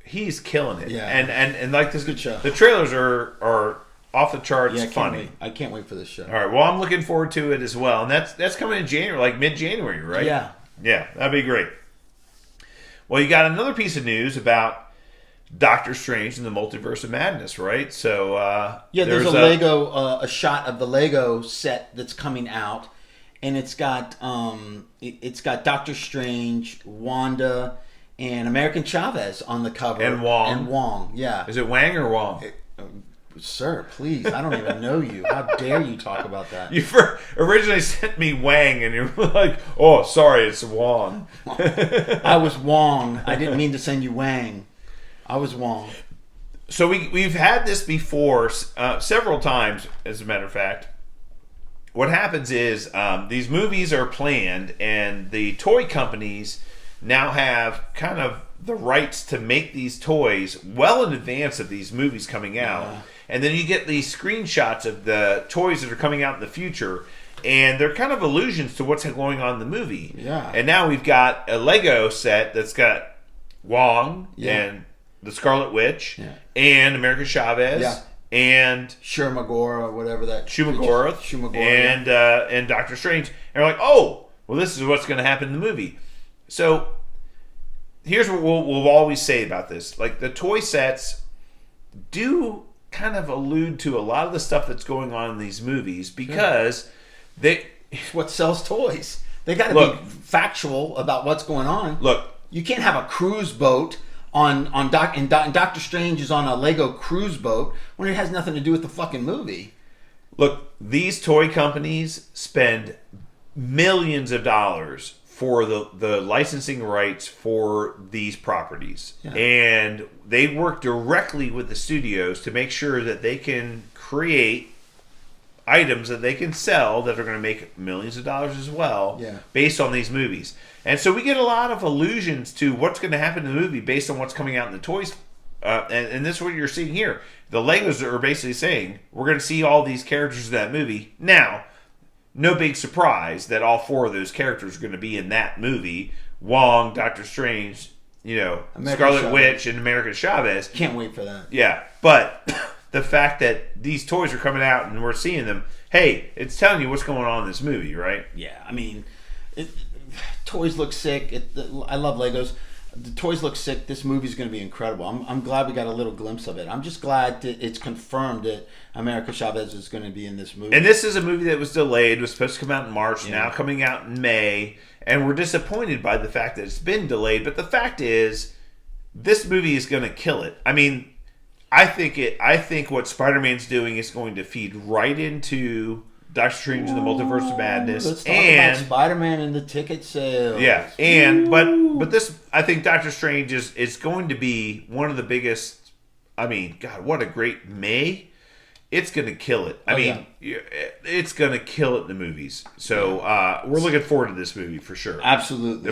he's killing it. Yeah. And like this, good show. The trailers are off the charts. Yeah, funny. I can't wait for this show. All right. Well, I'm looking forward to it as well, and that's coming in January, like mid-January, right? Yeah. Yeah, that'd be great. Well, you got another piece of news about Doctor Strange and the Multiverse of Madness, right? So there's a shot of the Lego set that's coming out, and it's got Doctor Strange, Wanda, and American Chavez on the cover, and Wong. Yeah. Is it Wang or Wong? Sir, please, I don't even know you. How dare you talk about that? You originally sent me Wang, and you're like, oh, sorry, it's Wong. I was Wong. I didn't mean to send you Wang. I was Wong. So we've had this before several times, as a matter of fact. What happens is these movies are planned, and the toy companies now have kind of the rights to make these toys well in advance of these movies coming out. Yeah. And then you get these screenshots of the toys that are coming out in the future, and they're kind of allusions to what's going on in the movie. Yeah. And now we've got a Lego set that's got Wong and the Scarlet Witch and America Chavez and Shumagora, whatever that Shumagora and Doctor Strange. And we're like, oh, well, this is what's going to happen in the movie. So here's what we'll always say about this. Like, the toy sets do kind of allude to a lot of the stuff that's going on in these movies because it's what sells toys. They got to be factual about what's going on. Look, you can't have a cruise boat and Doctor Strange is on a Lego cruise boat when it has nothing to do with the fucking movie. Look, these toy companies spend millions of dollars for the licensing rights for these properties. Yeah. And they work directly with the studios to make sure that they can create items that they can sell that are going to make millions of dollars as well based on these movies. And so we get a lot of allusions to what's going to happen in the movie based on what's coming out in the toys. And this is what you're seeing here. The Legos are basically saying, we're going to see all these characters in that movie. Now, no big surprise that all four of those characters are going to be in that movie. Wong, Doctor Strange, Scarlet Witch, and America Chavez. Can't wait for that. Yeah, but the fact that these toys are coming out and we're seeing them, hey, it's telling you what's going on in this movie, right? Yeah, I mean, toys look sick. I love Legos. The toys look sick. This movie's going to be incredible. I'm glad we got a little glimpse of it. I'm just glad that it's confirmed that America Chavez is going to be in this movie. And this is a movie that was delayed. It was supposed to come out in March, now coming out in May. And we're disappointed by the fact that it's been delayed. But the fact is, this movie is going to kill it. I mean, I think what Spider-Man's doing is going to feed right into Doctor Strange and the Multiverse of Madness. Let's talk about Spider-Man and the ticket sales. Yeah, and but this, I think Doctor Strange is going to be one of the biggest. I mean, God, what a great May! It's going to kill it. I mean, it's going to kill it in the movies. So we're looking forward to this movie for sure. Absolutely.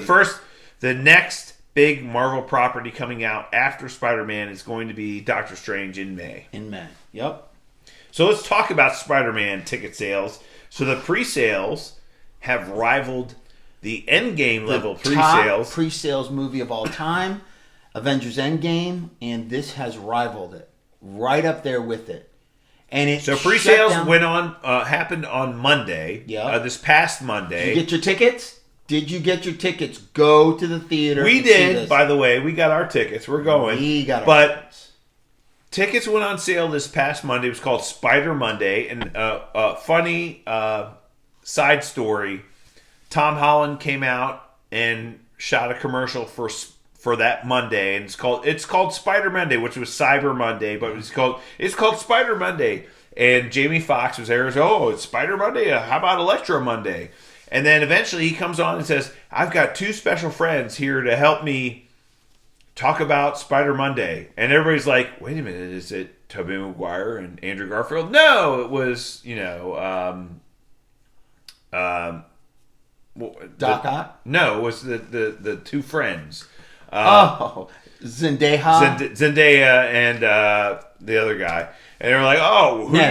The next big Marvel property coming out after Spider-Man is going to be Doctor Strange in May. Yep. So let's talk about Spider-Man ticket sales. So the pre-sales have rivaled the Endgame level pre-sales. Top pre-sales movie of all time, Avengers Endgame, and this has rivaled it. Right up there with it. And it so pre-sales happened on Monday. Yeah. This past Monday. Did you get your tickets? Did you get your tickets? Go to the theater. We did, by the way. We got our tickets. We're going. Tickets. Tickets went on sale this past Monday. It was called Spider Monday. And a funny side story. Tom Holland came out and shot a commercial for that Monday, and it's called Spider Monday, which was Cyber Monday, but it's called Spider Monday. And Jamie Foxx was there. It's Spider Monday. How about Electro Monday? And then eventually he comes on and says, "I've got two special friends here to help me talk about Spider Monday." And everybody's like, "Wait a minute, is it Tobey Maguire and Andrew Garfield?" No, it was Doc Ock? No, it was the two friends. Zendaya and the other guy. And they were like,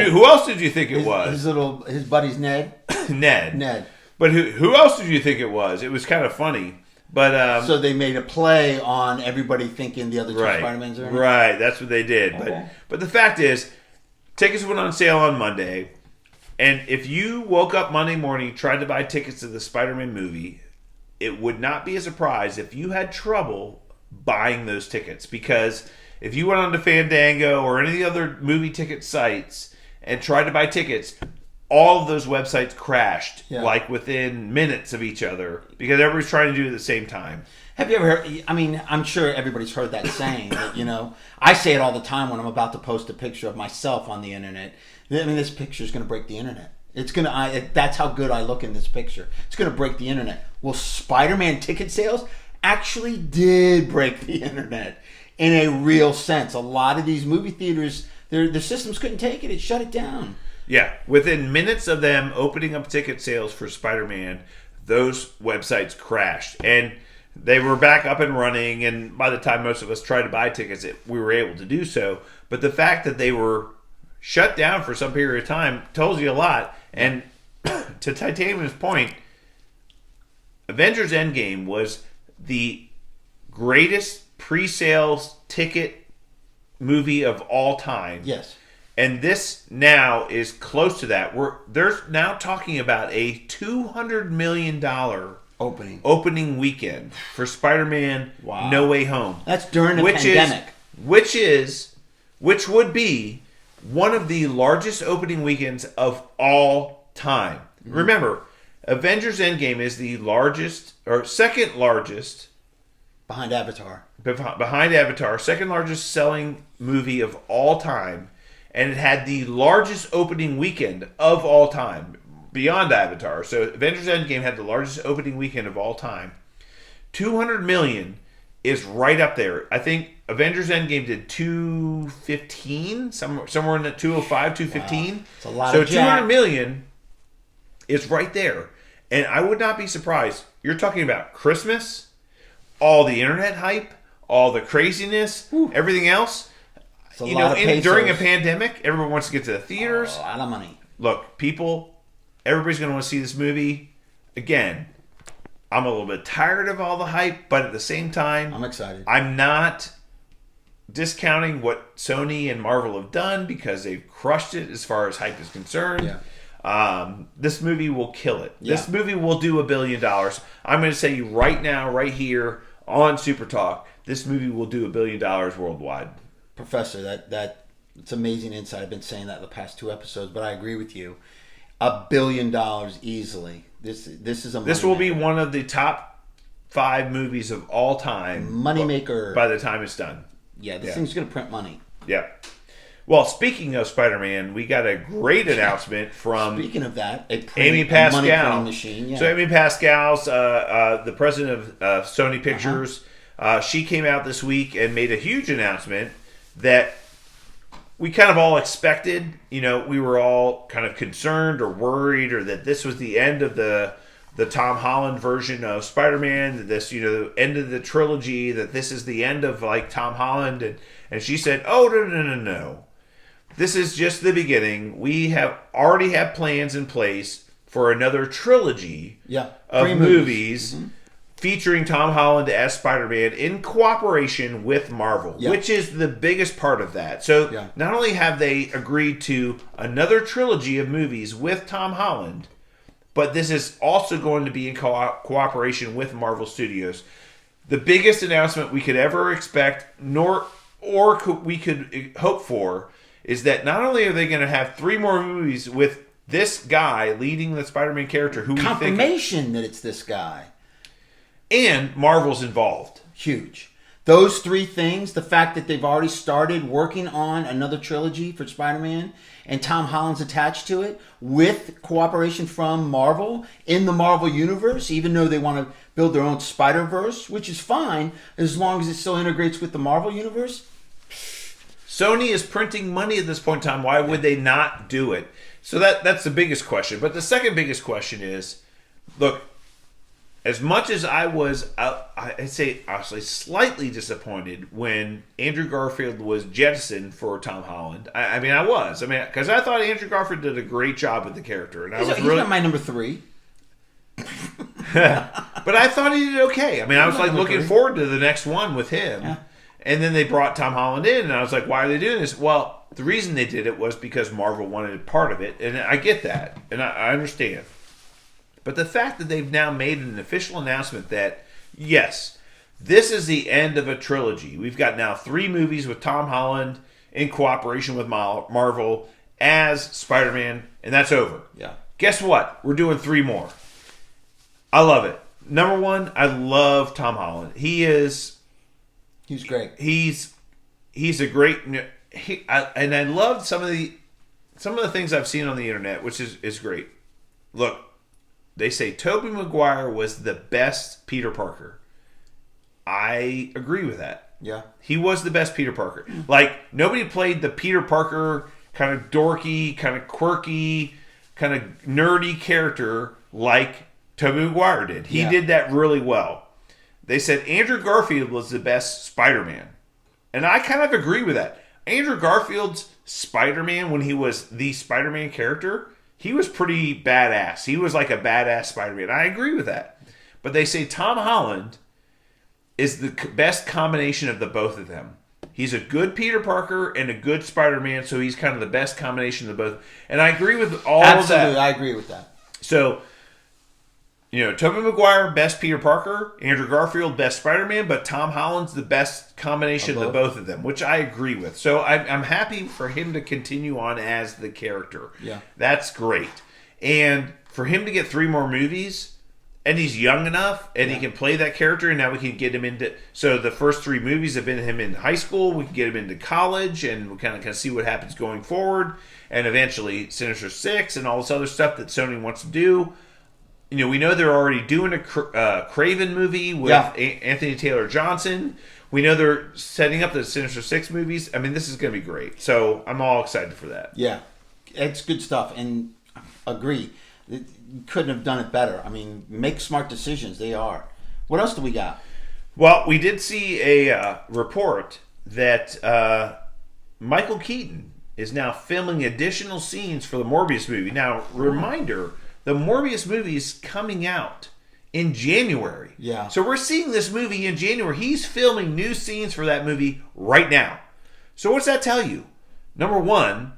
who else did you think it was? His buddy's Ned. Ned. But who else did you think it was? It was kind of funny. But so they made a play on everybody thinking the other two Spider-Mans are in it? Right, that's what they did. Okay. But the fact is, tickets went on sale on Monday. And if you woke up Monday morning, tried to buy tickets to the Spider-Man movie, it would not be a surprise if you had trouble buying those tickets. Because if you went on to Fandango or any of the other movie ticket sites and tried to buy tickets, all of those websites crashed like within minutes of each other because everybody's trying to do it at the same time. Have you ever heard, I'm sure everybody's heard that saying that, I say it all the time when I'm about to post a picture of myself on the internet. This picture is going to break the internet. That's how good I look in this picture. It's going to break the internet. Well, Spider-Man ticket sales actually did break the internet in a real sense. A lot of these movie theaters, their systems couldn't take it. It shut it down. Yeah, within minutes of them opening up ticket sales for Spider-Man, those websites crashed. And they were back up and running, and by the time most of us tried to buy tickets, we were able to do so. But the fact that they were shut down for some period of time tells you a lot. And to Titanium's point, Avengers Endgame was the greatest pre-sales ticket movie of all time. Yes. And this now is close to that. They're now talking about a $200 million opening weekend for Spider-Man No Way Home. That's during the pandemic. Which would be one of the largest opening weekends of all time. Mm-hmm. Remember, Avengers Endgame is the largest, or second largest, behind Avatar, second largest selling movie of all time, and it had the largest opening weekend of all time, beyond Avatar. So Avengers Endgame had the largest opening weekend of all time. 200 million is right up there. I think Avengers Endgame did 215, somewhere in the 205, 215. Wow. It's a lot so of 200 million is right there. And I would not be surprised. You're talking about Christmas, all the internet hype, all the craziness, everything else. It's a lot of pesos. During a pandemic, everyone wants to get to the theaters. A lot of money. Look, everybody's going to want to see this movie. Again, I'm a little bit tired of all the hype, but at the same time, I'm excited. I'm not discounting what Sony and Marvel have done because they've crushed it as far as hype is concerned. Yeah. This movie will kill it. Yeah. This movie will do $1 billion. I'm going to say right now, right here on Super Talk, this movie will do $1 billion worldwide. Professor, that it's amazing insight. I've been saying that the past 2 episodes, but I agree with you. $1 billion easily. This is a money This will maker. be one of the top 5 movies of all time. Moneymaker. By the time it's done. Yeah, this thing's going to print money. Yeah. Well, speaking of Spider-Man, we got a great announcement from Speaking of that, Amy Pascal. money printing machine. Yeah. So Amy Pascal's the president of Sony Pictures. She came out this week and made a huge announcement that we kind of all expected. We were all kind of concerned or worried, or that this was the end of the Tom Holland version of Spider-Man, that this, end of the trilogy, that this is the end of like Tom Holland. And she said, oh, no. this is just the beginning. We have already have plans in place for another trilogy of movies featuring Tom Holland as Spider-Man in cooperation with Marvel, which is the biggest part of that. So not only have they agreed to another trilogy of movies with Tom Holland, but this is also going to be in cooperation with Marvel Studios. The biggest announcement we could ever expect, we could hope for, is that not only are they going to have 3 more movies with this guy leading the Spider-Man character, who confirmation that it's this guy. And Marvel's involved. Huge. Those 3 things, the fact that they've already started working on another trilogy for Spider-Man, and Tom Holland's attached to it, with cooperation from Marvel, in the Marvel Universe, even though they want to build their own spiderverse, which is fine, as long as it still integrates with the Marvel Universe. Sony is printing money at this point in time. Why would they not do it? So that's the biggest question. But the second biggest question is, look, as much as I was, I'd say, honestly, slightly disappointed when Andrew Garfield was jettisoned for Tom Holland. I mean, because I thought Andrew Garfield did a great job with the character, and he's not my number 3. But I thought he did okay. I mean, I was like looking forward to the next one with him. Yeah. And then they brought Tom Holland in, and I was like, why are they doing this? Well, the reason they did it was because Marvel wanted part of it, and I get that, and I understand. But the fact that they've now made an official announcement that, yes, this is the end of a trilogy. We've got now 3 movies with Tom Holland in cooperation with Marvel as Spider-Man, and that's over. Yeah. Guess what? We're doing 3 more. I love it. Number 1, I love Tom Holland. He's great. He's a great. And I loved some of the things I've seen on the internet, which is great. Look, they say Tobey Maguire was the best Peter Parker. I agree with that. Yeah, he was the best Peter Parker. Like, nobody played the Peter Parker kind of dorky, kind of quirky, kind of nerdy character like Tobey Maguire did. He did that really well. They said Andrew Garfield was the best Spider-Man. And I kind of agree with that. Andrew Garfield's Spider-Man, when he was the Spider-Man character, he was pretty badass. He was like a badass Spider-Man. I agree with that. But they say Tom Holland is the best combination of the both of them. He's a good Peter Parker and a good Spider-Man, so he's kind of the best combination of both. And I agree with all of that. Absolutely, I agree with that. So, Tobey Maguire, best Peter Parker. Andrew Garfield, best Spider-Man. But Tom Holland's the best combination of the both of them, which I agree with. So I'm happy for him to continue on as the character. Yeah. That's great. And for him to get 3 more movies, and he's young enough, and he can play that character, and now we can get him into... So the first 3 movies have been him in high school. We can get him into college, and we kind of see what happens going forward. And eventually Sinister Six and all this other stuff that Sony wants to do. We know they're already doing a Kraven movie with Anthony Taylor Johnson. We know they're setting up the Sinister Six movies. I mean, this is going to be great. So I'm all excited for that. Yeah, it's good stuff. And agree. You couldn't have done it better. I mean, make smart decisions. They are. What else do we got? Well, we did see a report that Michael Keaton is now filming additional scenes for the Morbius movie. Now, reminder... The Morbius movie is coming out in January. Yeah. So we're seeing this movie in January. He's filming new scenes for that movie right now. So what's that tell you? Number 1,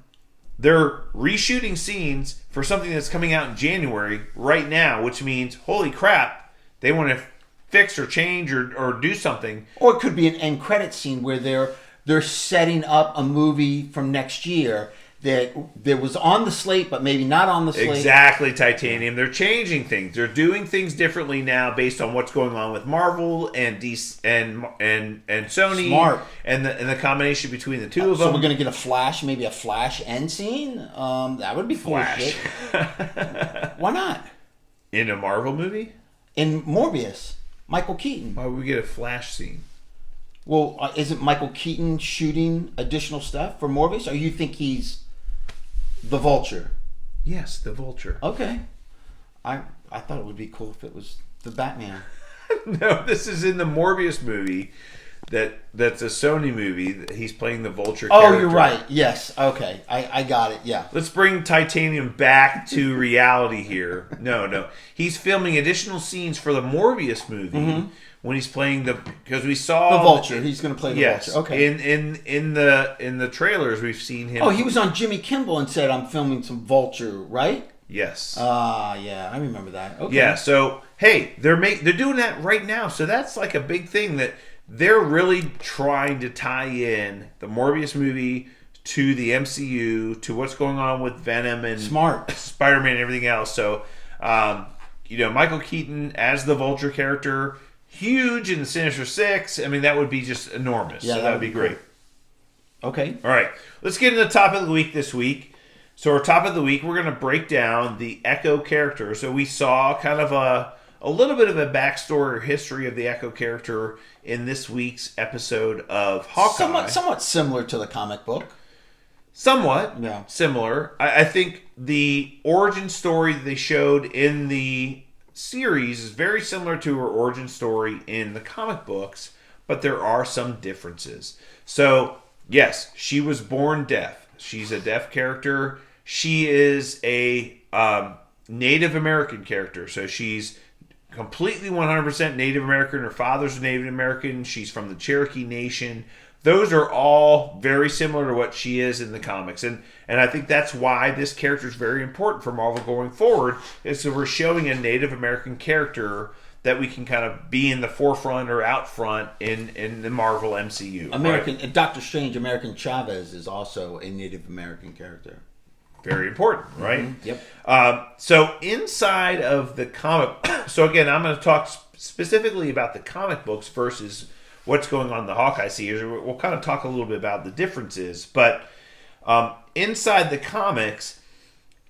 they're reshooting scenes for something that's coming out in January right now, which means, holy crap, they want to fix or change or do something. Or it could be an end credit scene where they're setting up a movie from next year that was on the slate, but maybe not on the slate. Exactly, Titanium. They're changing things. They're doing things differently now based on what's going on with Marvel and DC and Sony. Smart. And the combination between the two of them. So we're going to get a Flash, maybe a Flash end scene? That would be cool. Flash. Why not? In a Marvel movie? In Morbius. Michael Keaton. Why would we get a Flash scene? Well, isn't Michael Keaton shooting additional stuff for Morbius? Or you think he's the Vulture? Yes, the Vulture. Okay. I thought it would be cool if it was the Batman. No, this is in the Morbius movie. that's a Sony movie. He's playing the Vulture Oh, character. you're right. Yes. Okay. I got it. Yeah. Let's bring Titanium back to reality here. No. He's filming additional scenes for the Morbius movie when he's playing because we saw The Vulture. He's going to play the yes, Vulture. Okay. In the trailers we've seen him. Oh, he was on Jimmy Kimmel and said, "I'm filming some Vulture," right? Yes. Yeah, I remember that. Okay. Yeah. So hey, they're doing that right now. So that's like a big thing that they're really trying to tie in the Morbius movie to the MCU, to what's going on with Venom and Smart. Spider-Man and everything else. So, Michael Keaton as the Vulture character, huge in the Sinister Six. I mean, that would be just enormous. Yeah, so that would be great. Okay. All right, let's get into the top of the week this week. So our top of the week, we're going to break down the Echo character. So we saw kind of a little bit of a backstory or history of the Echo character in this week's episode of Hawkeye. Somewhat similar to the comic book. Somewhat Yeah. similar. I think the origin story that they showed in the series is very similar to her origin story in the comic books, but there are some differences. So, yes, she was born deaf. She's a deaf character. She is a Native American character. So she's completely 100% Native American. Her father's Native American. She's from the Cherokee Nation. Those are all very similar to what she is in the comics. And I think that's why this character is very important for Marvel going forward, is that we're showing a Native American character that we can kind of be in the forefront or out front in the Marvel MCU. American right? Doctor Strange, American Chavez is also a Native American character. Very important, right? Mm-hmm. Yep. So inside of the comic, so again, I'm going to talk specifically about the comic books versus what's going on in the Hawkeye series. We'll kind of talk a little bit about the differences, but inside the comics,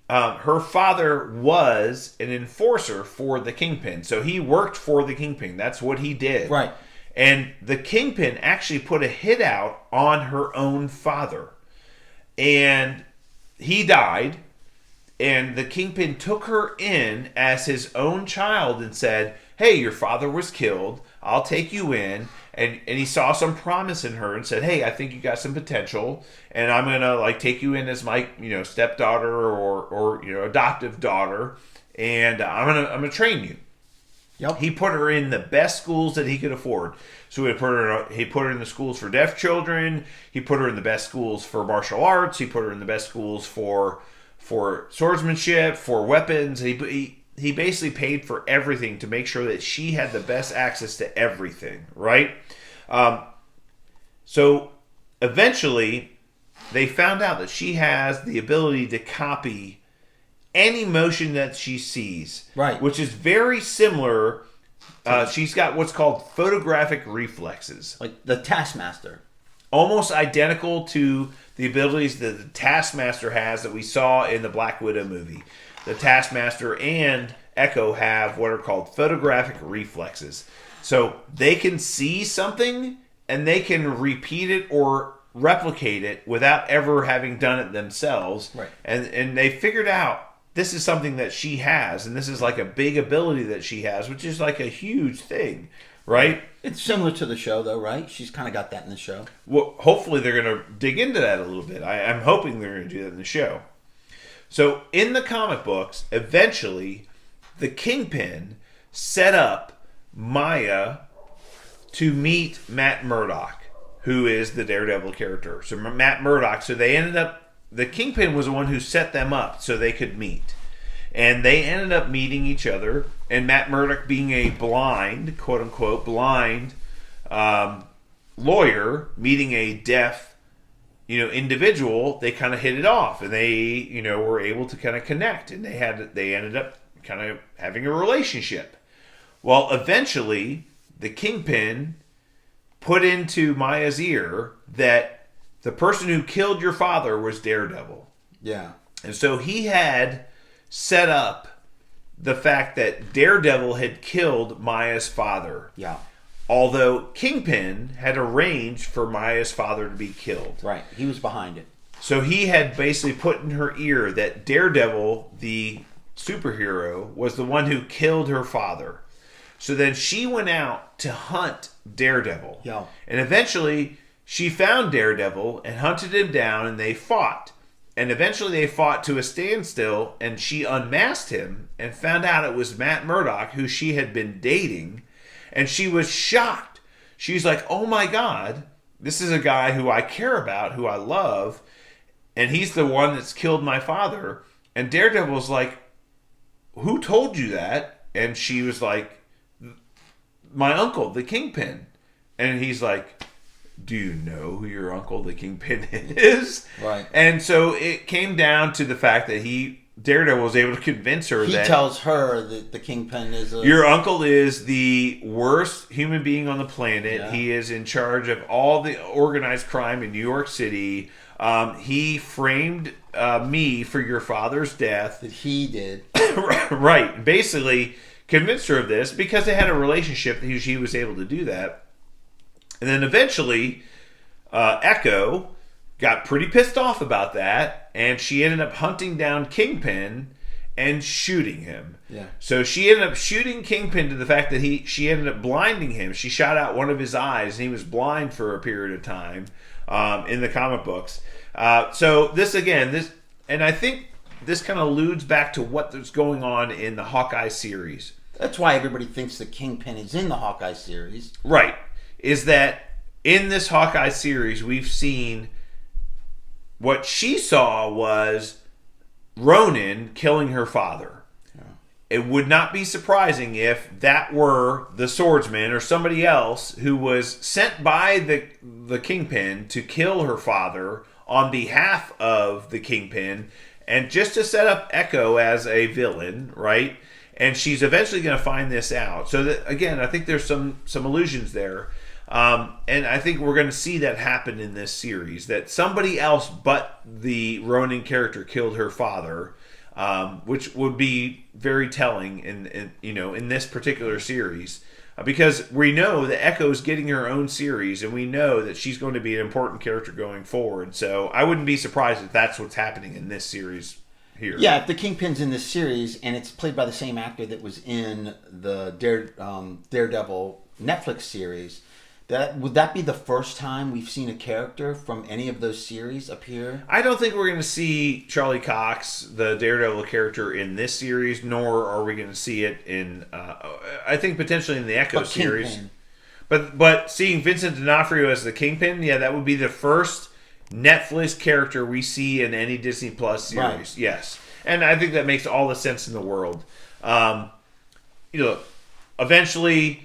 her father was an enforcer for the Kingpin. So he worked for the Kingpin. That's what he did. Right. And the Kingpin actually put a hit out on her own father. And he died. And the Kingpin took her in as his own child and said, "Hey, your father was killed. I'll take you in." And he saw some promise in her and said, "Hey, I think you got some potential, and I'm gonna take you in as my stepdaughter or adoptive daughter, and I'm gonna train you." Yep. He put her in the best schools that he could afford. So he put her in the schools for deaf children. He put her in the best schools for martial arts. He put her in the best schools for swordsmanship, for weapons. He basically paid for everything to make sure that she had the best access to everything, right? So eventually, they found out that she has the ability to copy any motion that she sees, right? Which is very similar. She's got what's called photographic reflexes, like the Taskmaster, almost identical to the abilities that the Taskmaster has that we saw in the Black Widow movie. The Taskmaster and Echo have what are called photographic reflexes. So they can see something and they can repeat it or replicate it without ever having done it themselves. Right. And they figured out this is something that she has, and this is like a big ability that she has, which is like a huge thing, right? It's similar to the show, though, right? She's kind of got that in the show. Well, hopefully they're going to dig into that a little bit. I'm hoping they're going to do that in the show. So in the comic books, eventually, the Kingpin set up Maya to meet Matt Murdock, who is the Daredevil character. So Matt Murdock, so they ended up, the Kingpin was the one who set them up so they could meet. And they ended up meeting each other, and Matt Murdock being a blind, quote-unquote, blind lawyer, meeting a deaf individual, they kind of hit it off, and they, were able to kind of connect, and they ended up kind of having a relationship. Well, eventually, the Kingpin put into Maya's ear that the person who killed your father was Daredevil. Yeah. And so he had set up the fact that Daredevil had killed Maya's father. Yeah. Although Kingpin had arranged for Maya's father to be killed. Right. He was behind it. So he had basically put in her ear that Daredevil, the superhero, was the one who killed her father. So then she went out to hunt Daredevil. Yeah. And eventually she found Daredevil and hunted him down, and they fought. And eventually they fought to a standstill, and she unmasked him and found out it was Matt Murdock, who she had been dating. And she was shocked. She's like, oh my God, this is a guy who I care about, who I love, and he's the one that's killed my father. And Daredevil's like, who told you that? And she was like, my uncle, the Kingpin. And he's like, do you know who your uncle, the Kingpin, is? Right. And so it came down to the fact that Daredevil was able to convince her He tells her that the Kingpin is your uncle is the worst human being on the planet. Yeah. He is in charge of all the organized crime in New York City. He framed me for your father's death. that he did. Right. Basically convinced her of this because they had a relationship that she was able to do that. And then eventually Echo got pretty pissed off about that, and she ended up hunting down Kingpin and shooting him. Yeah. So she ended up shooting Kingpin to the fact that she ended up blinding him. She shot out one of his eyes, and he was blind for a period of time in the comic books. So and I think this kind of alludes back to what's going on in the Hawkeye series. That's why everybody thinks the Kingpin is in the Hawkeye series. Right. Is that in this Hawkeye series, we've seen what she saw was Ronin killing her father. Yeah. It would not be surprising if that were the swordsman or somebody else who was sent by the Kingpin to kill her father on behalf of the Kingpin, and just to set up Echo as a villain, right? And she's eventually going to find this out. So that, again, I think there's some allusions there. And I think we're going to see that happen in this series, that somebody else but the Ronin character killed her father, which would be very telling in this particular series, because we know that Echo's getting her own series, and we know that she's going to be an important character going forward. So I wouldn't be surprised if that's what's happening in this series here. Yeah, if the Kingpin's in this series and it's played by the same actor that was in the Daredevil Netflix series, would that be the first time we've seen a character from any of those series appear? I don't think we're going to see Charlie Cox, the Daredevil character, in this series, nor are we going to see it in, I think potentially in the Echo series. But seeing Vincent D'Onofrio as the Kingpin, yeah, that would be the first Netflix character we see in any Disney Plus series. Right. Yes. And I think that makes all the sense in the world. Eventually,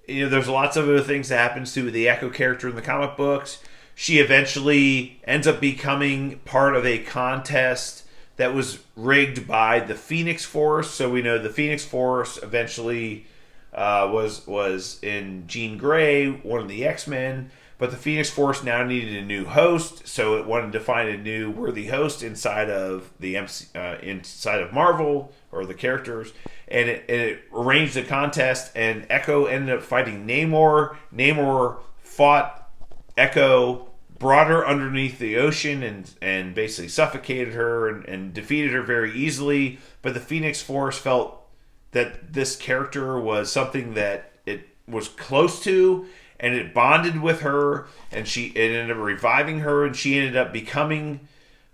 there's lots of other things that happens to the Echo character in the comic books. She eventually ends up becoming part of a contest that was rigged by the Phoenix Force. So we know the Phoenix Force eventually was in Jean Grey, one of the X-Men. But the Phoenix Force now needed a new host, so it wanted to find a new worthy host inside of the inside of Marvel, or the characters, and it arranged a contest, and Echo ended up fighting Namor. Namor fought Echo, brought her underneath the ocean, and basically suffocated her and defeated her very easily. But the Phoenix Force felt that this character was something that it was close to, and it bonded with her, and it ended up reviving her, and she ended up becoming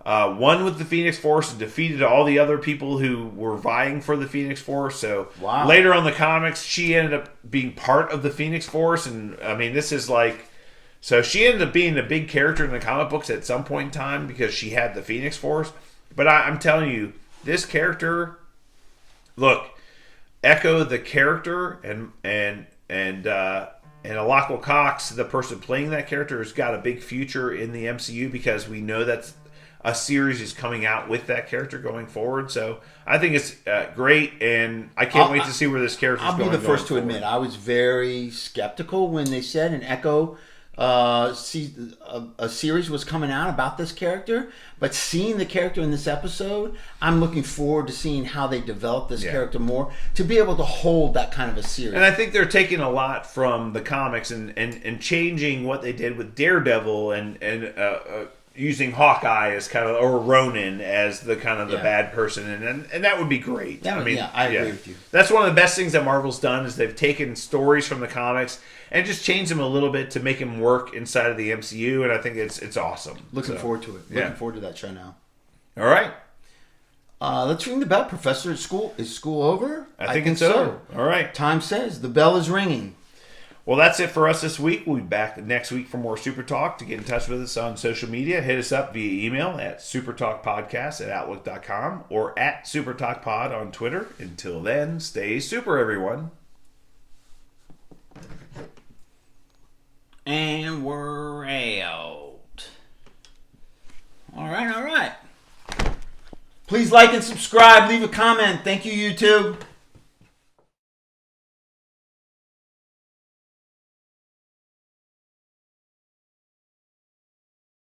one with the Phoenix Force and defeated all the other people who were vying for the Phoenix Force. So later on in the comics, she ended up being part of the Phoenix Force, and I mean, this is like... So she ended up being a big character in the comic books at some point in time because she had the Phoenix Force. But I'm telling you, this character... Look, Echo, the character, and Alakwa Cox, the person playing that character, has got a big future in the MCU because we know that a series is coming out with that character going forward. So I think it's great, and I can't wait to see where this character is going. I'll be the first to admit, I was very skeptical when they said an Echo a series was coming out about this character, but seeing the character in this episode, I'm looking forward to seeing how they develop this character more to be able to hold that kind of a series. And I think they're taking a lot from the comics and changing what they did with Daredevil and using Hawkeye as kind of, or Ronin as the kind of the bad person, and that would be great. I agree with you. That's one of the best things that Marvel's done is they've taken stories from the comics and just changed them a little bit to make them work inside of the MCU, and I think it's awesome. Looking forward to it. Looking forward to that show now. All right. Let's ring the bell, Professor. Is school over? I think it's over. All right. Time says the bell is ringing. Well, that's it for us this week. We'll be back next week for more Super Talk. To get in touch with us on social media, hit us up via email at supertalkpodcast@outlook.com or at supertalkpod on Twitter. Until then, stay super, everyone. And we're out. All right. Please like and subscribe. Leave a comment. Thank you, YouTube.